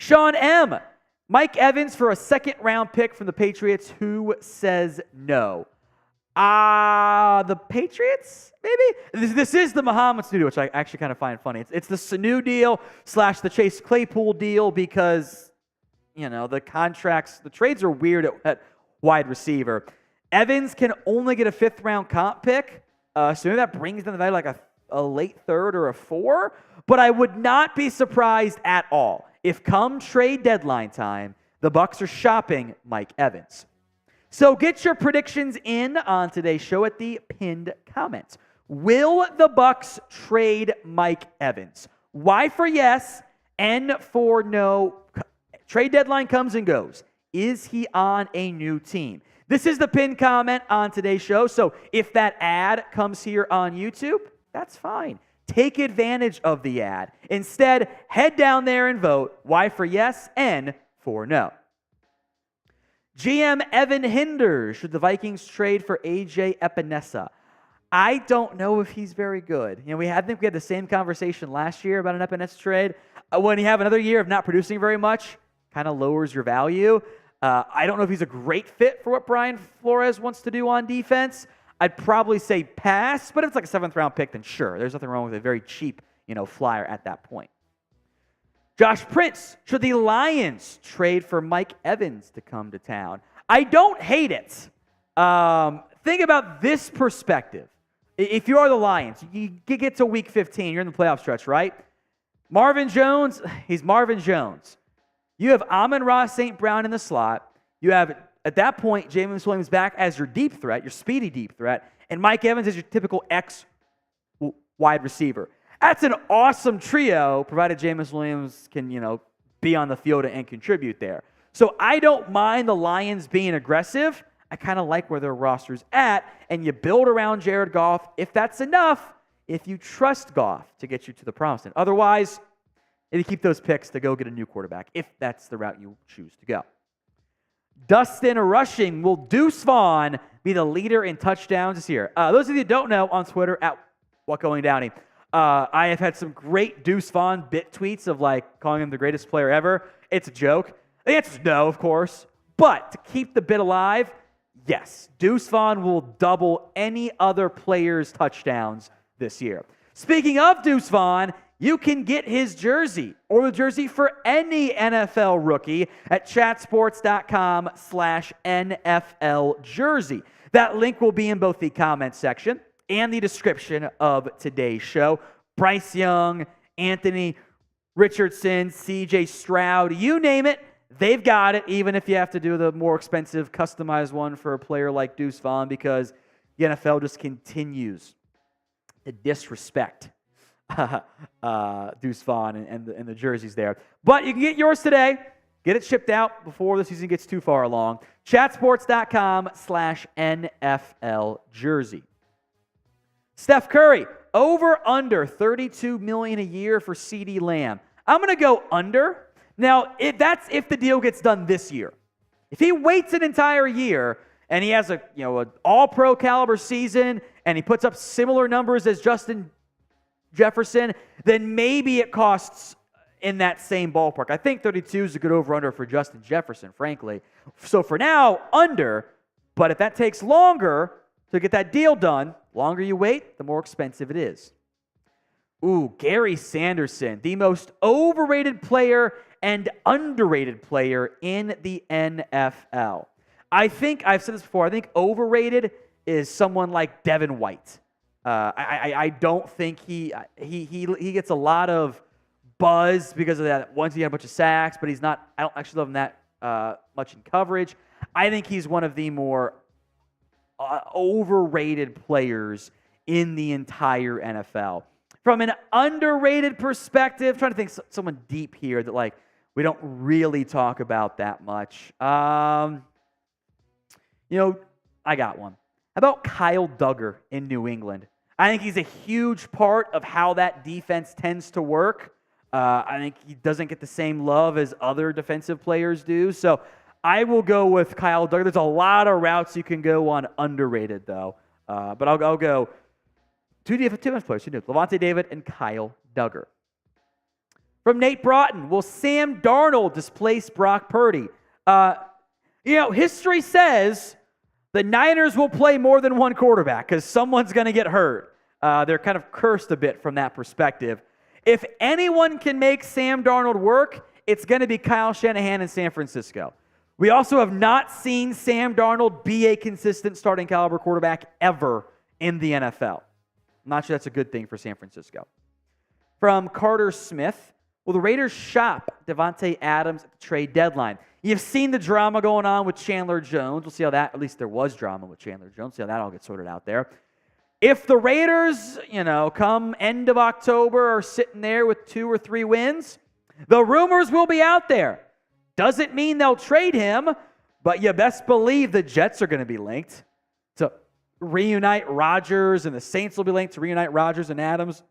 Sean M. Mike Evans for a second-round pick from the Patriots. Who says no? The Patriots, maybe? This is the Muhammad Sanu deal, which I actually kind of find funny. It's the Sanu deal / the Chase Claypool deal because, the contracts, the trades are weird at wide receiver. Evans can only get a fifth-round comp pick, so maybe that brings down the value like a late third or a 4, but I would not be surprised at all if come trade deadline time, the Bucs are shopping Mike Evans. So get your predictions in on today's show at the pinned comments. Will the Bucs trade Mike Evans? Y for yes, N for no. Trade deadline comes and goes. Is he on a new team? This is the pinned comment on today's show. So if that ad comes here on YouTube, that's fine. Take advantage of the ad. Instead, head down there and vote. Y for yes, N for no. GM Evan Hinder, should the Vikings trade for AJ Epinesa? I don't know if he's very good. I think we had the same conversation last year about an Epinesa trade. When you have another year of not producing very much, kind of lowers your value. I don't know if he's a great fit for what Brian Flores wants to do on defense. I'd probably say pass, but if it's like a 7th-round pick, then sure. There's nothing wrong with a very cheap, flyer at that point. Josh Prince, should the Lions trade for Mike Evans to come to town? I don't hate it. Think about this perspective. If you are the Lions, you get to week 15, you're in the playoff stretch, right? Marvin Jones, he's Marvin Jones. You have Amon-Ra St. Brown in the slot. You have, at that point, Jameis Williams back as your deep threat, your speedy deep threat, and Mike Evans is your typical X wide receiver. That's an awesome trio, provided Jameis Williams can, be on the field and contribute there. So I don't mind the Lions being aggressive. I kind of like where their roster's at, and you build around Jared Goff if that's enough, if you trust Goff to get you to the promised land. Otherwise, maybe keep those picks to go get a new quarterback if that's the route you choose to go. Dustin Rushing, will Deuce Vaughn be the leader in touchdowns this year? Those of you who don't know, on Twitter, at @WhatGoingDowney, I have had some great Deuce Vaughn bit tweets of calling him the greatest player ever. It's a joke. The answer is no, of course. But to keep the bit alive, yes, Deuce Vaughn will double any other player's touchdowns this year. Speaking of Deuce Vaughn, you can get his jersey or the jersey for any NFL rookie at chatsports.com/NFL jersey. That link will be in both the comments section and the description of today's show. Bryce Young, Anthony Richardson, CJ Stroud, you name it, they've got it, even if you have to do the more expensive customized one for a player like Deuce Vaughn, because the NFL just continues to disrespect Deuce Vaughn and the jerseys there. But you can get yours today. Get it shipped out before the season gets too far along. Chatsports.com/NFL jersey. Steph Curry, over under $32 million a year for CeeDee Lamb. I'm going to go under. Now, that's if the deal gets done this year. If he waits an entire year and he has an all-pro caliber season and he puts up similar numbers as Justin Jefferson, then maybe it costs in that same ballpark. I think 32 is a good over-under for Justin Jefferson, frankly. So for now, under. But if that takes longer to get that deal done, longer you wait, the more expensive it is. Ooh, Gary Sanderson, the most overrated player and underrated player in the NFL. I think, I've said this before, I think overrated is someone like Devin White. I don't think he gets a lot of buzz because of that. Once he had a bunch of sacks, but he's not, I don't actually love him that much in coverage. I think he's one of the more overrated players in the entire NFL. From an underrated perspective, trying to think someone deep here that we don't really talk about that much. I got one. How about Kyle Duggar in New England? I think he's a huge part of how that defense tends to work. I think he doesn't get the same love as other defensive players do. So I will go with Kyle Duggar. There's a lot of routes you can go on underrated, though. But I'll go two defensive players. Levante David and Kyle Duggar. From Nate Broughton, will Sam Darnold displace Brock Purdy? History says the Niners will play more than one quarterback because someone's going to get hurt. They're kind of cursed a bit from that perspective. If anyone can make Sam Darnold work, it's going to be Kyle Shanahan in San Francisco. We also have not seen Sam Darnold be a consistent starting caliber quarterback ever in the NFL. I'm not sure that's a good thing for San Francisco. From Carter Smith, will the Raiders shop Devontae Adams at the trade deadline? You've seen the drama going on with Chandler Jones. We'll see how that, at least there was drama with Chandler Jones. See how that all gets sorted out there. If the Raiders, come end of October are sitting there with 2 or 3 wins, the rumors will be out there. Doesn't mean they'll trade him, but you best believe the Jets are going to be linked to reunite Rodgers, and the Saints will be linked to reunite Rodgers and Adams,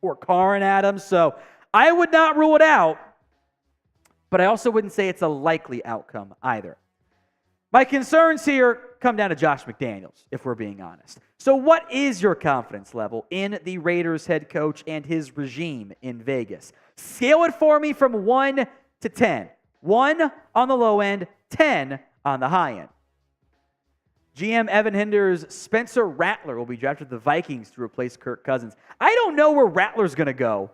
or Carr and Adams. So I would not rule it out, but I also wouldn't say it's a likely outcome either. My concerns here come down to Josh McDaniels, if we're being honest. So what is your confidence level in the Raiders head coach and his regime in Vegas? Scale it for me from 1 to 10. 1 on the low end, 10 on the high end. GM Evan Hinder's Spencer Rattler will be drafted to the Vikings to replace Kirk Cousins. I don't know where Rattler's going to go.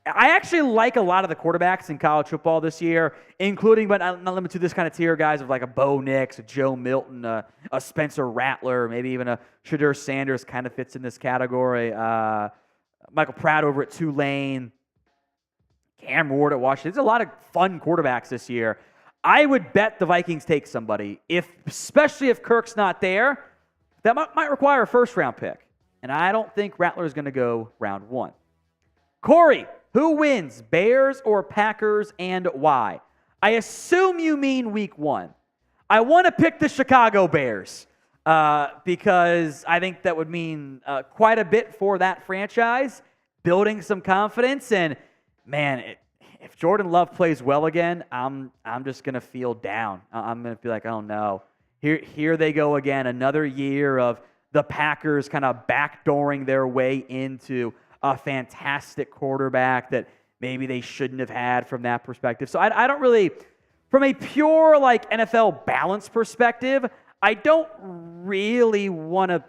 I actually like a lot of the quarterbacks in college football this year, including, but not limited to this kind of tier, guys of like a Bo Nix, a Joe Milton, a Spencer Rattler, maybe even a Shedeur Sanders kind of fits in this category. Michael Pratt over at Tulane, Cam Ward at Washington. There's a lot of fun quarterbacks this year. I would bet the Vikings take somebody, especially if Kirk's not there. That might require a first-round pick, and I don't think Rattler is going to go round 1. Corey, who wins, Bears or Packers, and why? I assume you mean week 1. I want to pick the Chicago Bears because I think that would mean quite a bit for that franchise, building some confidence. And, man, if Jordan Love plays well again, I'm just going to feel down. I'm going to be like, oh, no. Here they go again, another year of the Packers kind of backdooring their way into a fantastic quarterback that maybe they shouldn't have had from that perspective. So I don't really, from a pure NFL balance perspective, I don't really want to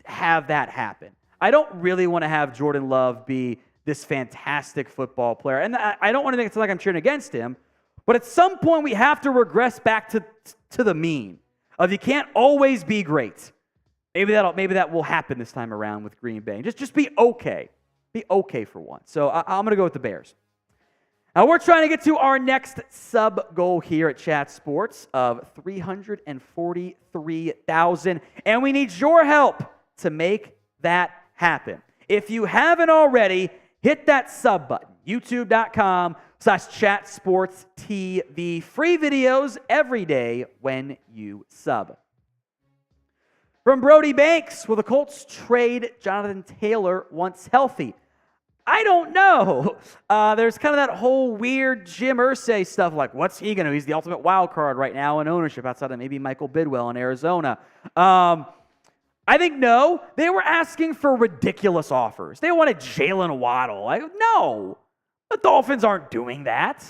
have that happen. I don't really want to have Jordan Love be this fantastic football player. And I don't want to make it sound like I'm cheering against him, but at some point we have to regress back to the mean of you can't always be great. Maybe that will happen this time around with Green Bay. Just be okay. Be okay for once. So I'm going to go with the Bears. Now we're trying to get to our next sub goal here at Chat Sports of 343,000, and we need your help to make that happen. If you haven't already, hit that sub button. YouTube.com/ChatSportsTV. Free videos every day when you sub. From Brody Banks, will the Colts trade Jonathan Taylor once healthy? I don't know. There's kind of that whole weird Jim Irsay stuff, like what's he going to do? He's the ultimate wild card right now in ownership outside of maybe Michael Bidwell in Arizona. I think no. They were asking for ridiculous offers. They wanted Jalen Waddle. No. The Dolphins aren't doing that.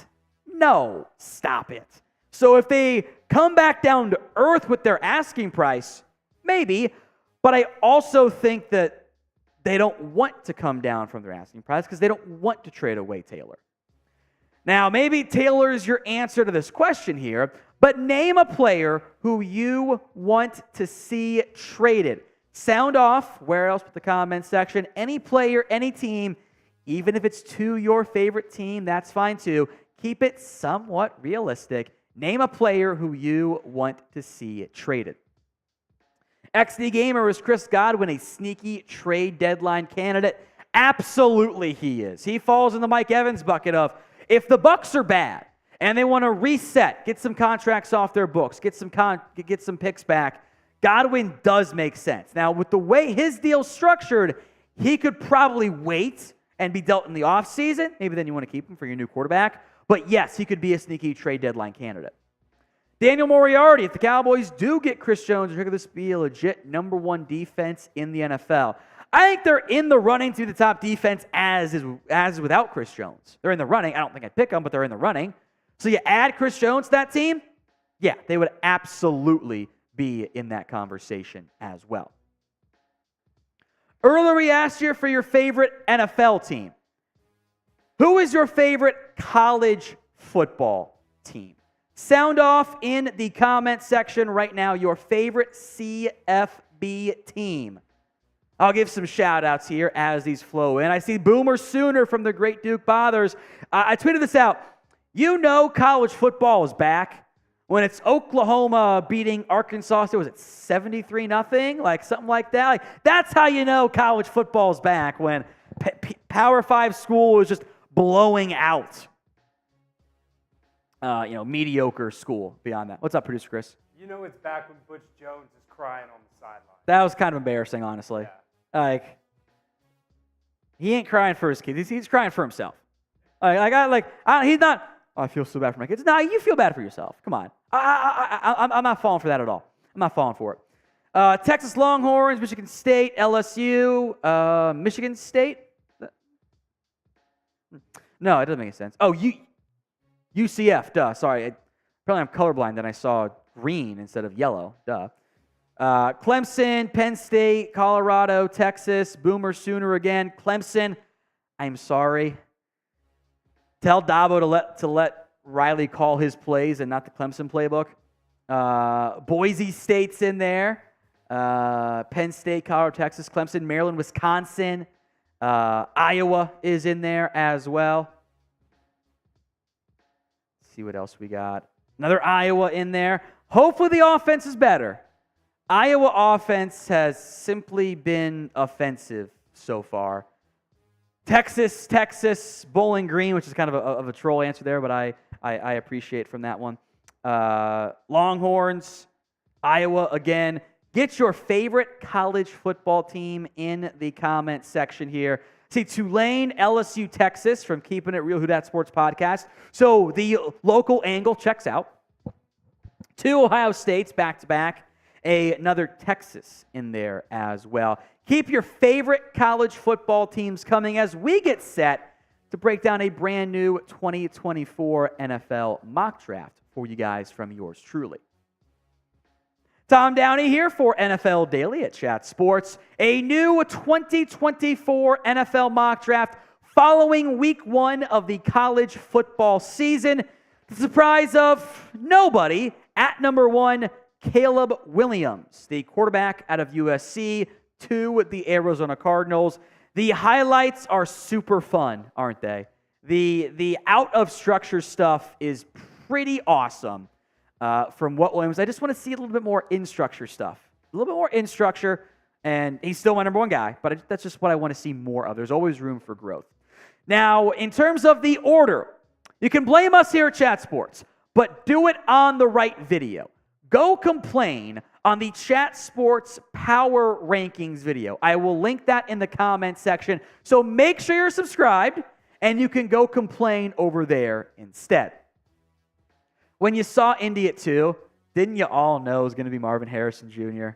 No. Stop it. So if they come back down to earth with their asking price, maybe, but I also think that they don't want to come down from their asking price because they don't want to trade away Taylor. Now, maybe Taylor is your answer to this question here, but name a player who you want to see traded. Sound off, where else but the comment section. Any player, any team, even if it's to your favorite team, that's fine too. Keep it somewhat realistic. Name a player who you want to see traded. XD Gamer, is Chris Godwin a sneaky trade deadline candidate? Absolutely he is. He falls in the Mike Evans bucket of, if the Bucs are bad and they want to reset, get some contracts off their books, get some picks back, Godwin does make sense. Now, with the way his deal's structured, he could probably wait and be dealt in the offseason. Maybe then you want to keep him for your new quarterback. But yes, he could be a sneaky trade deadline candidate. Daniel Moriarty, if the Cowboys do get Chris Jones, could this be a legit number one defense in the NFL? I think they're in the running to be the top defense as is without Chris Jones. They're in the running. I don't think I'd pick them, but they're in the running. So you add Chris Jones to that team, yeah, they would absolutely be in that conversation as well. Earlier we asked you for your favorite NFL team. Who is your favorite college football team? Sound off in the comment section right now your favorite CFB team. I'll give some shout-outs here as these flow in. I see Boomer Sooner from the Great Duke Bothers. I tweeted this out. You know college football is back when it's Oklahoma beating Arkansas. Was it 73-0? Like something like that. Like that's how you know college football is back, when Power 5 school is just blowing out mediocre school beyond that. What's up, producer Chris? You know it's back when Butch Jones is crying on the sideline. That was kind of embarrassing, honestly. Yeah. Like, he ain't crying for his kids. He's crying for himself. He's not, I feel so bad for my kids. No, you feel bad for yourself. Come on. I'm not falling for that at all. I'm not falling for it. Texas Longhorns, Michigan State, LSU, Michigan State. No, it doesn't make any sense. Oh, UCF, duh. Sorry. Apparently I'm colorblind, and I saw green instead of yellow. Duh. Clemson, Penn State, Colorado, Texas, Boomer Sooner again. Clemson, I'm sorry. Tell Dabo to let Riley call his plays and not the Clemson playbook. Boise State's in there. Penn State, Colorado, Texas, Clemson, Maryland, Wisconsin. Iowa is in there as well. Let's see what else we got. Another Iowa in there. Hopefully the offense is better. Iowa offense has simply been offensive so far. Texas, Bowling Green, which is kind of a troll answer there, but I appreciate from that one. Longhorns, Iowa again. Get your favorite college football team in the comment section here. See, Tulane, LSU, Texas from Keeping It Real, Who Dat Sports podcast. So the local angle checks out. 2 Ohio States back-to-back. Another Texas in there as well. Keep your favorite college football teams coming as we get set to break down a brand new 2024 NFL mock draft for you guys from yours truly. Tom Downey here for NFL Daily at Chat Sports. A new 2024 NFL mock draft following week 1 of the college football season. The surprise of nobody at number 1, Caleb Williams, the quarterback out of USC, to the Arizona Cardinals. The highlights are super fun, aren't they? The out-of-structure stuff is pretty awesome from What Williams. I just want to see a little bit more in-structure stuff. A little bit more in-structure, and he's still my number 1 guy, but that's just what I want to see more of. There's always room for growth. Now, in terms of the order, you can blame us here at Chat Sports, but do it on the right video. Go complain on the Chat Sports Power Rankings video. I will link that in the comment section. So make sure you're subscribed, and you can go complain over there instead. When you saw Indy at 2, didn't you all know it was going to be Marvin Harrison Jr.?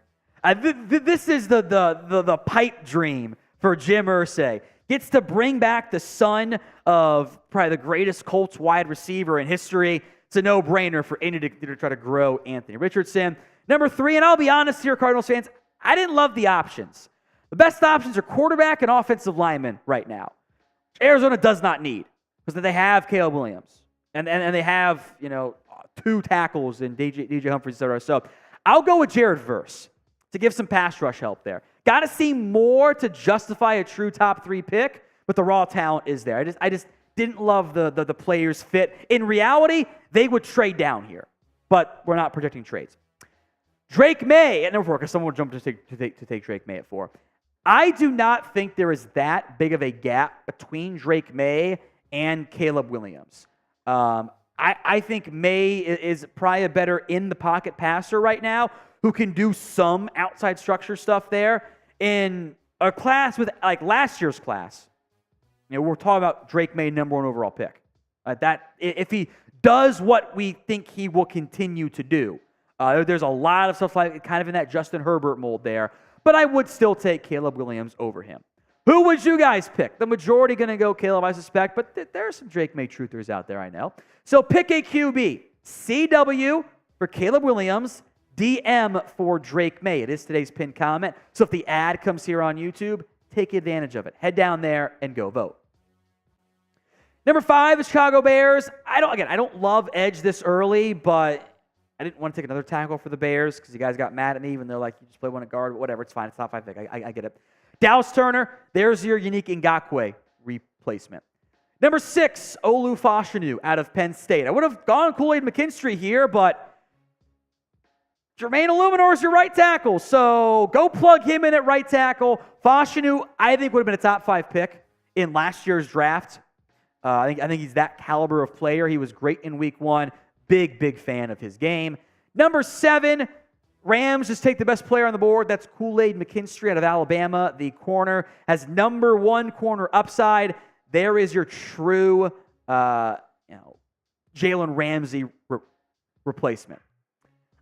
This is the pipe dream for Jim Irsay. Gets to bring back the son of probably the greatest Colts wide receiver in history. It's a no-brainer for Indy to try to grow Anthony Richardson. Number 3, and I'll be honest here, Cardinals fans, I didn't love the options. The best options are quarterback and offensive lineman right now. Arizona does not need, because they have Caleb Williams, and they have 2 tackles in DJ Humphries, etc. So I'll go with Jared Verse to give some pass rush help there. Got to see more to justify a true top 3 pick, but the raw talent is there. I just didn't love the players fit. In reality, they would trade down here, but we're not projecting trades. Drake May at number 4, because someone will jump to take Drake May at 4. I do not think there is that big of a gap between Drake May and Caleb Williams. I think May is probably a better in-the-pocket passer right now who can do some outside structure stuff there. In a class with, like last year's class, we're talking about Drake May, number 1 overall pick. If he does what we think he will continue to do, there's a lot of stuff like kind of in that Justin Herbert mold there, but I would still take Caleb Williams over him. Who would you guys pick? The majority going to go Caleb, I suspect, but there are some Drake May truthers out there, I know. So pick a QB. CW for Caleb Williams, DM for Drake May. It is today's pinned comment. So if the ad comes here on YouTube, take advantage of it. Head down there and go vote. Number 5, the Chicago Bears. I don't love edge this early, but I didn't want to take another tackle for the Bears because you guys got mad at me when they're like, you just play one at guard, but whatever, it's fine. It's top 5 pick. I get it. Dallas Turner, there's your unique Ngakoue replacement. Number 6, Olu Fashanu out of Penn State. I would have gone Kool-Aid McKinstry here, but Jermaine Illuminor is your right tackle, so go plug him in at right tackle. Fashanu, I think, would have been a top 5 pick in last year's draft. I think he's that caliber of player. He was great in week 1. Big fan of his game. Number 7, Rams just take the best player on the board. That's Kool-Aid McKinstry out of Alabama. The corner has number 1 corner upside. There is your true Jalen Ramsey replacement.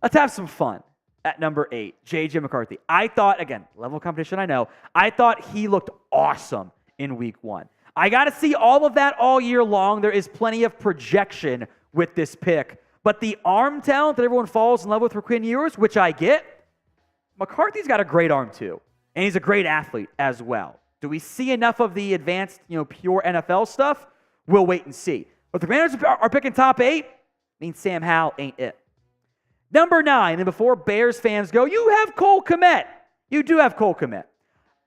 Let's have some fun at number 8, J.J. McCarthy. I thought, again, level of competition I know, I thought he looked awesome in week 1. I got to see all of that all year long. There is plenty of projection with this pick. But the arm talent that everyone falls in love with for Quinn Ewers, which I get, McCarthy's got a great arm too. And he's a great athlete as well. Do we see enough of the advanced, pure NFL stuff? We'll wait and see. But the Commanders are picking top 8. Means Sam Howell ain't it. Number 9, and before Bears fans go, you have Cole Kmet. You do have Cole Kmet.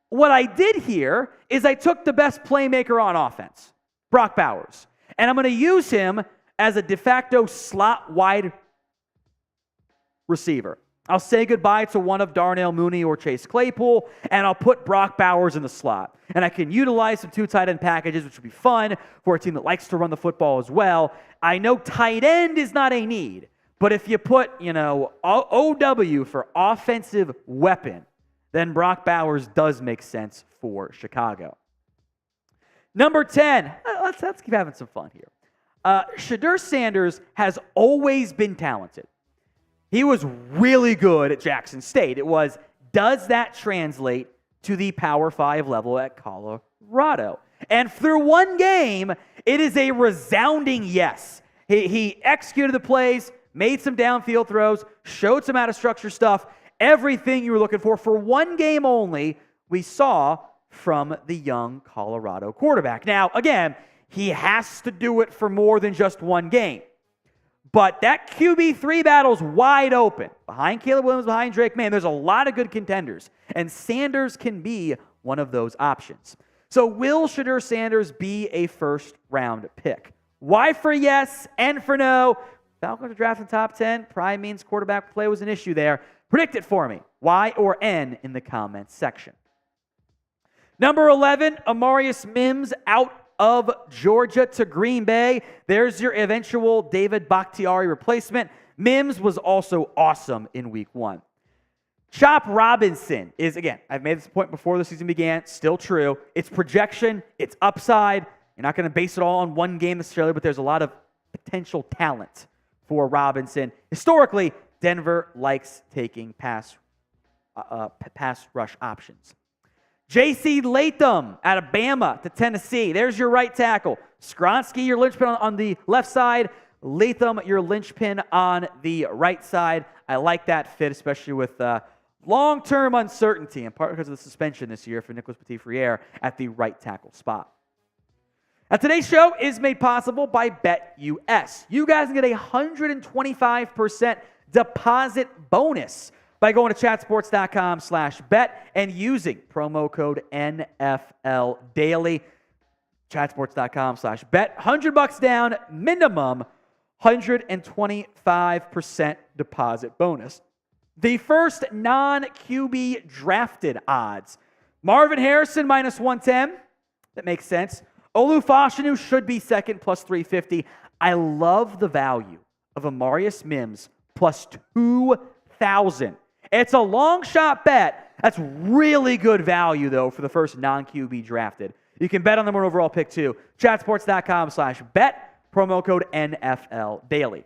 What I did here is I took the best playmaker on offense, Brock Bowers. And I'm going to use him as a de facto slot wide receiver. I'll say goodbye to one of Darnell Mooney or Chase Claypool, and I'll put Brock Bowers in the slot. And I can utilize some 2 tight end packages, which would be fun for a team that likes to run the football as well. I know tight end is not a need, but if you put, OW for offensive weapon, then Brock Bowers does make sense for Chicago. Number 10, let's keep having some fun here. Shedeur Sanders has always been talented. He was really good at Jackson State. It was, does that translate to the Power 5 level at Colorado? And through one game, it is a resounding yes. He executed the plays, made some downfield throws, showed some out-of-structure stuff, everything you were looking for. For one game only, we saw from the young Colorado quarterback. Now, again, he has to do it for more than just one game. But that QB3 battle's wide open. Behind Caleb Williams, behind Drake May, there's a lot of good contenders. And Sanders can be one of those options. So will Shedeur Sanders be a first-round pick? Why for yes and for no? Falcons are drafting top 10. Probably means quarterback play was an issue there. Predict it for me. Y or N in the comments section. Number 11, Amarius Mims out of Georgia to Green Bay. There's your eventual David Bakhtiari replacement. Mims was also awesome in week 1. Chop Robinson is, again, I've made this point before the season began, still true. It's projection, it's upside. You're not going to base it all on one game necessarily, but there's a lot of potential talent for Robinson. Historically, Denver likes taking pass rush options. J.C. Latham out of Bama to Tennessee. There's your right tackle. Skronsky, your linchpin on the left side. Latham, your linchpin on the right side. I like that fit, especially with long-term uncertainty, in part because of the suspension this year for Nicholas Petit-Frere at the right tackle spot. Now, today's show is made possible by BetUS. You guys can get a 125% deposit bonus by going to chatsports.com/bet and using promo code NFLDaily. Chatsports.com/bet. $100 down, minimum 125% deposit bonus. The first non-QB drafted odds. Marvin Harrison -110. That makes sense. Olu Fashanu should be second, plus 350. I love the value of Amarius Mims plus 2,000. It's a long shot bet. That's really good value, though, for the first non-QB drafted. You can bet on them on overall pick, too. Chatsports.com/bet, promo code NFL Daily.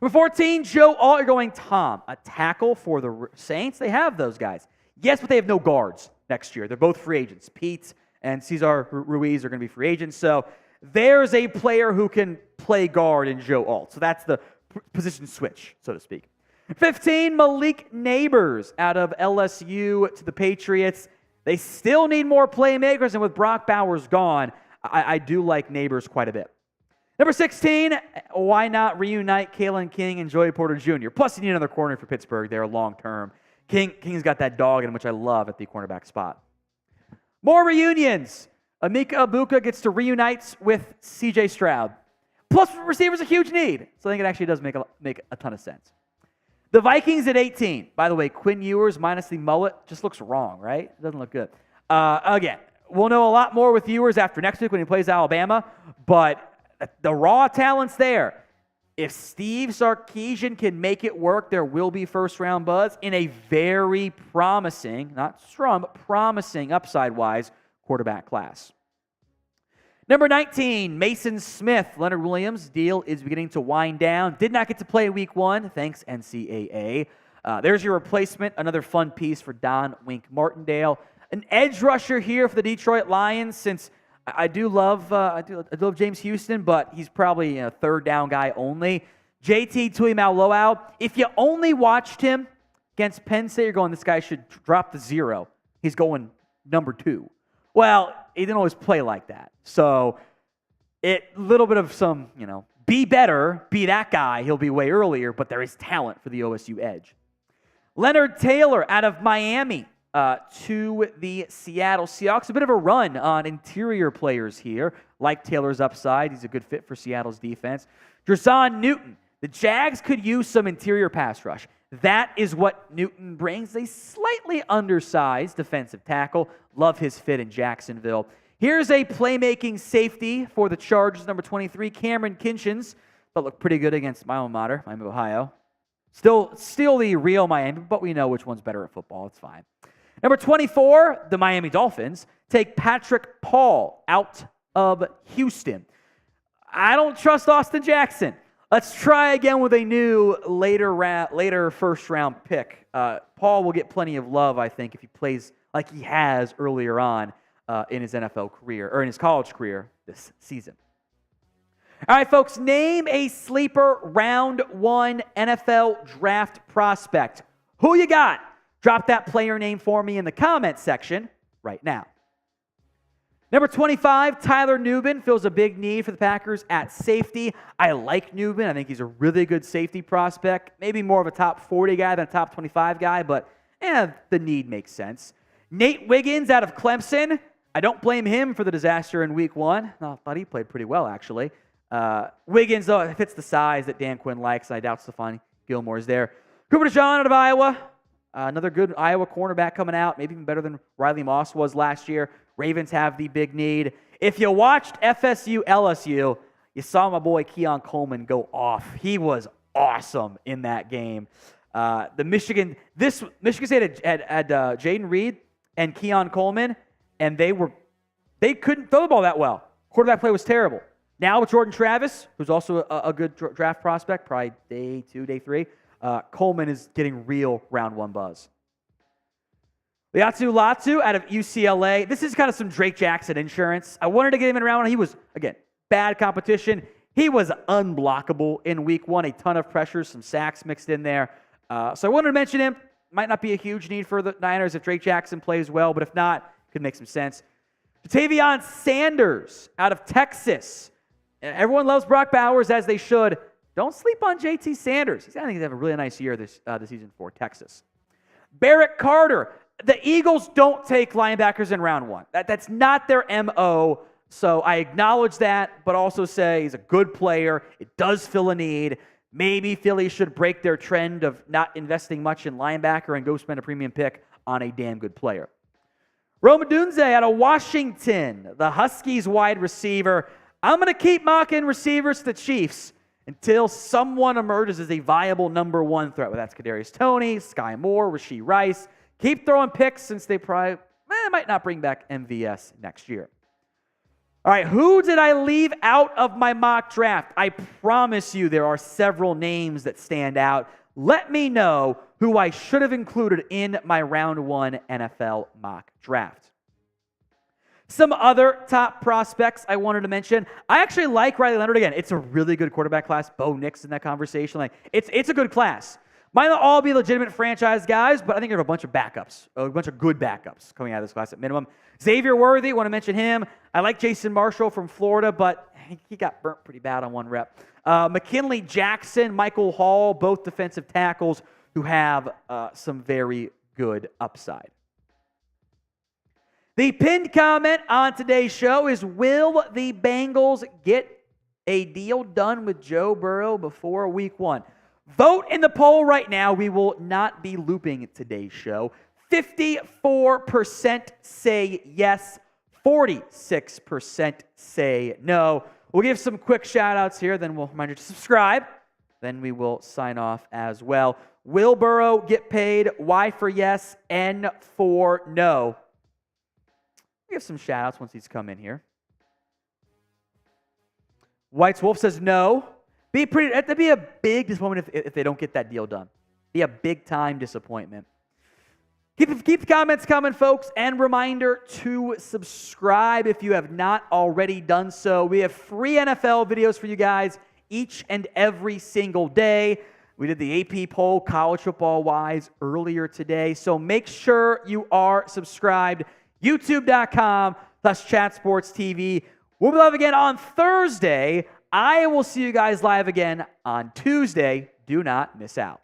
Number 14, Joe Alt, you're going Tom. A tackle for the Saints. They have those guys. Yes, but they have no guards next year. They're both free agents. Pete and Cesar Ruiz are going to be free agents. So there's a player who can play guard in Joe Alt. So that's the position switch, so to speak. 15, Malik Neighbors out of LSU to the Patriots. They still need more playmakers, and with Brock Bowers gone, I do like Neighbors quite a bit. Number 16, why not reunite Kalen King and Joey Porter Jr.? Plus, you need another corner for Pittsburgh there long-term. King's got that dog in him, which I love at the cornerback spot. More reunions. Emeka Egbuka gets to reunite with C.J. Stroud. Plus, receiver's a huge need. So I think it actually does make a ton of sense. The Vikings at 18. By the way, Quinn Ewers minus the mullet just looks wrong, right? It doesn't look good. Again, we'll know a lot more with Ewers after next week when he plays Alabama, but the raw talent's there. If Steve Sarkisian can make it work, there will be first-round buzz in a very promising, not strong, but promising upside-wise quarterback class. Number 19, Mason Smith. Leonard Williams' deal is beginning to wind down. Did not get to play week 1. Thanks, NCAA. There's your replacement. Another fun piece for Don Wink Martindale. An edge rusher here for the Detroit Lions, since I do love James Houston, but he's probably a third down guy only. JT Tuimoloau. If you only watched him against Penn State, you're going, this guy should drop the 0. He's going number 2. Well, he didn't always play like that. So little bit of some, be better, be that guy. He'll be way earlier, but there is talent for the OSU edge. Leonard Taylor out of Miami to the Seattle Seahawks. A bit of a run on interior players here. Like Taylor's upside. He's a good fit for Seattle's defense. Drazan Newton. The Jags could use some interior pass rush. That is what Newton brings. A slightly undersized defensive tackle. Love his fit in Jacksonville. Here's a playmaking safety for the Chargers, number 23, Cameron Kinchins. But look pretty good against my alma mater, Miami of Ohio. Still the real Miami, but we know which one's better at football. It's fine. Number 24, the Miami Dolphins take Patrick Paul out of Houston. I don't trust Austin Jackson. Let's try again with a new later first-round pick. Paul will get plenty of love, I think, if he plays like he has earlier on in his NFL career, or in his college career this season. All right, folks, name a sleeper round 1 NFL draft prospect. Who you got? Drop that player name for me in the comment section right now. Number 25, Tyler Nubin fills a big need for the Packers at safety. I like Nubin. I think he's a really good safety prospect. Maybe more of a top 40 guy than a top 25 guy, but the need makes sense. Nate Wiggins out of Clemson. I don't blame him for the disaster in week 1. I thought he played pretty well, actually. Wiggins, though, fits the size that Dan Quinn likes, and I doubt Stephon Gilmore is there. Cooper DeJean out of Iowa. Another good Iowa cornerback coming out, maybe even better than Riley Moss was last year. Ravens have the big need. If you watched FSU LSU, you saw my boy Keon Coleman go off. He was awesome in that game. Michigan State had Jaden Reed and Keon Coleman, and they couldn't throw the ball that well. Quarterback play was terrible. Now with Jordan Travis, who's also a good draft prospect, probably day 2, day 3, Coleman is getting real round 1 buzz. Liatu Latu out of UCLA. This is kind of some Drake Jackson insurance. I wanted to get him in round 1. He was, again, bad competition. He was unblockable in week 1. A ton of pressures, some sacks mixed in there. So I wanted to mention him. Might not be a huge need for the Niners if Drake Jackson plays well, but if not, could make some sense. Shedur Sanders out of Texas. Everyone loves Brock Bowers, as they should. Don't sleep on JT Sanders. I think he's going to have a really nice year this season for Texas. Barrett Carter. The Eagles don't take linebackers in round 1. That's not their MO, so I acknowledge that, but also say he's a good player. It does fill a need. Maybe Philly should break their trend of not investing much in linebacker and go spend a premium pick on a damn good player. Rome Odunze out of Washington, the Huskies wide receiver. I'm going to keep mocking receivers to the Chiefs until someone emerges as a viable number one threat. Well, that's Kadarius Toney, Sky Moore, Rashee Rice. Keep throwing picks since they probably might not bring back MVS next year. All right, who did I leave out of my mock draft? I promise you there are several names that stand out. Let me know who I should have included in my round one NFL mock draft. Some other top prospects I wanted to mention. I actually like Riley Leonard again. It's a really good quarterback class. Bo Nix in that conversation. It's a good class. Might not all be legitimate franchise guys, but I think there are a bunch of backups, a bunch of good backups coming out of this class at minimum. Xavier Worthy, want to mention him. I like Jason Marshall from Florida, but he got burnt pretty bad on one rep. McKinley Jackson, Michael Hall, both defensive tackles who have some very good upside. The pinned comment on today's show is, will the Bengals get a deal done with Joe Burrow before week one? Vote in the poll right now. We will not be looping today's show. 54% say yes, 46% say no. We'll give some quick shout-outs here, then we'll remind you to subscribe. Then we will sign off as well. Will Burrow get paid? Y for yes, N for no. We have some shout-outs once he's come in here. White's Wolf says no. That'd be a big disappointment if they don't get that deal done. Be a big-time disappointment. Keep the comments coming, folks. And reminder to subscribe if you have not already done so. We have free NFL videos for you guys each and every single day. We did the AP poll, college football-wise, earlier today. So make sure you are subscribed. YouTube.com/ChatSportsTV. We'll be live again on Thursday. I will see you guys live again on Tuesday. Do not miss out.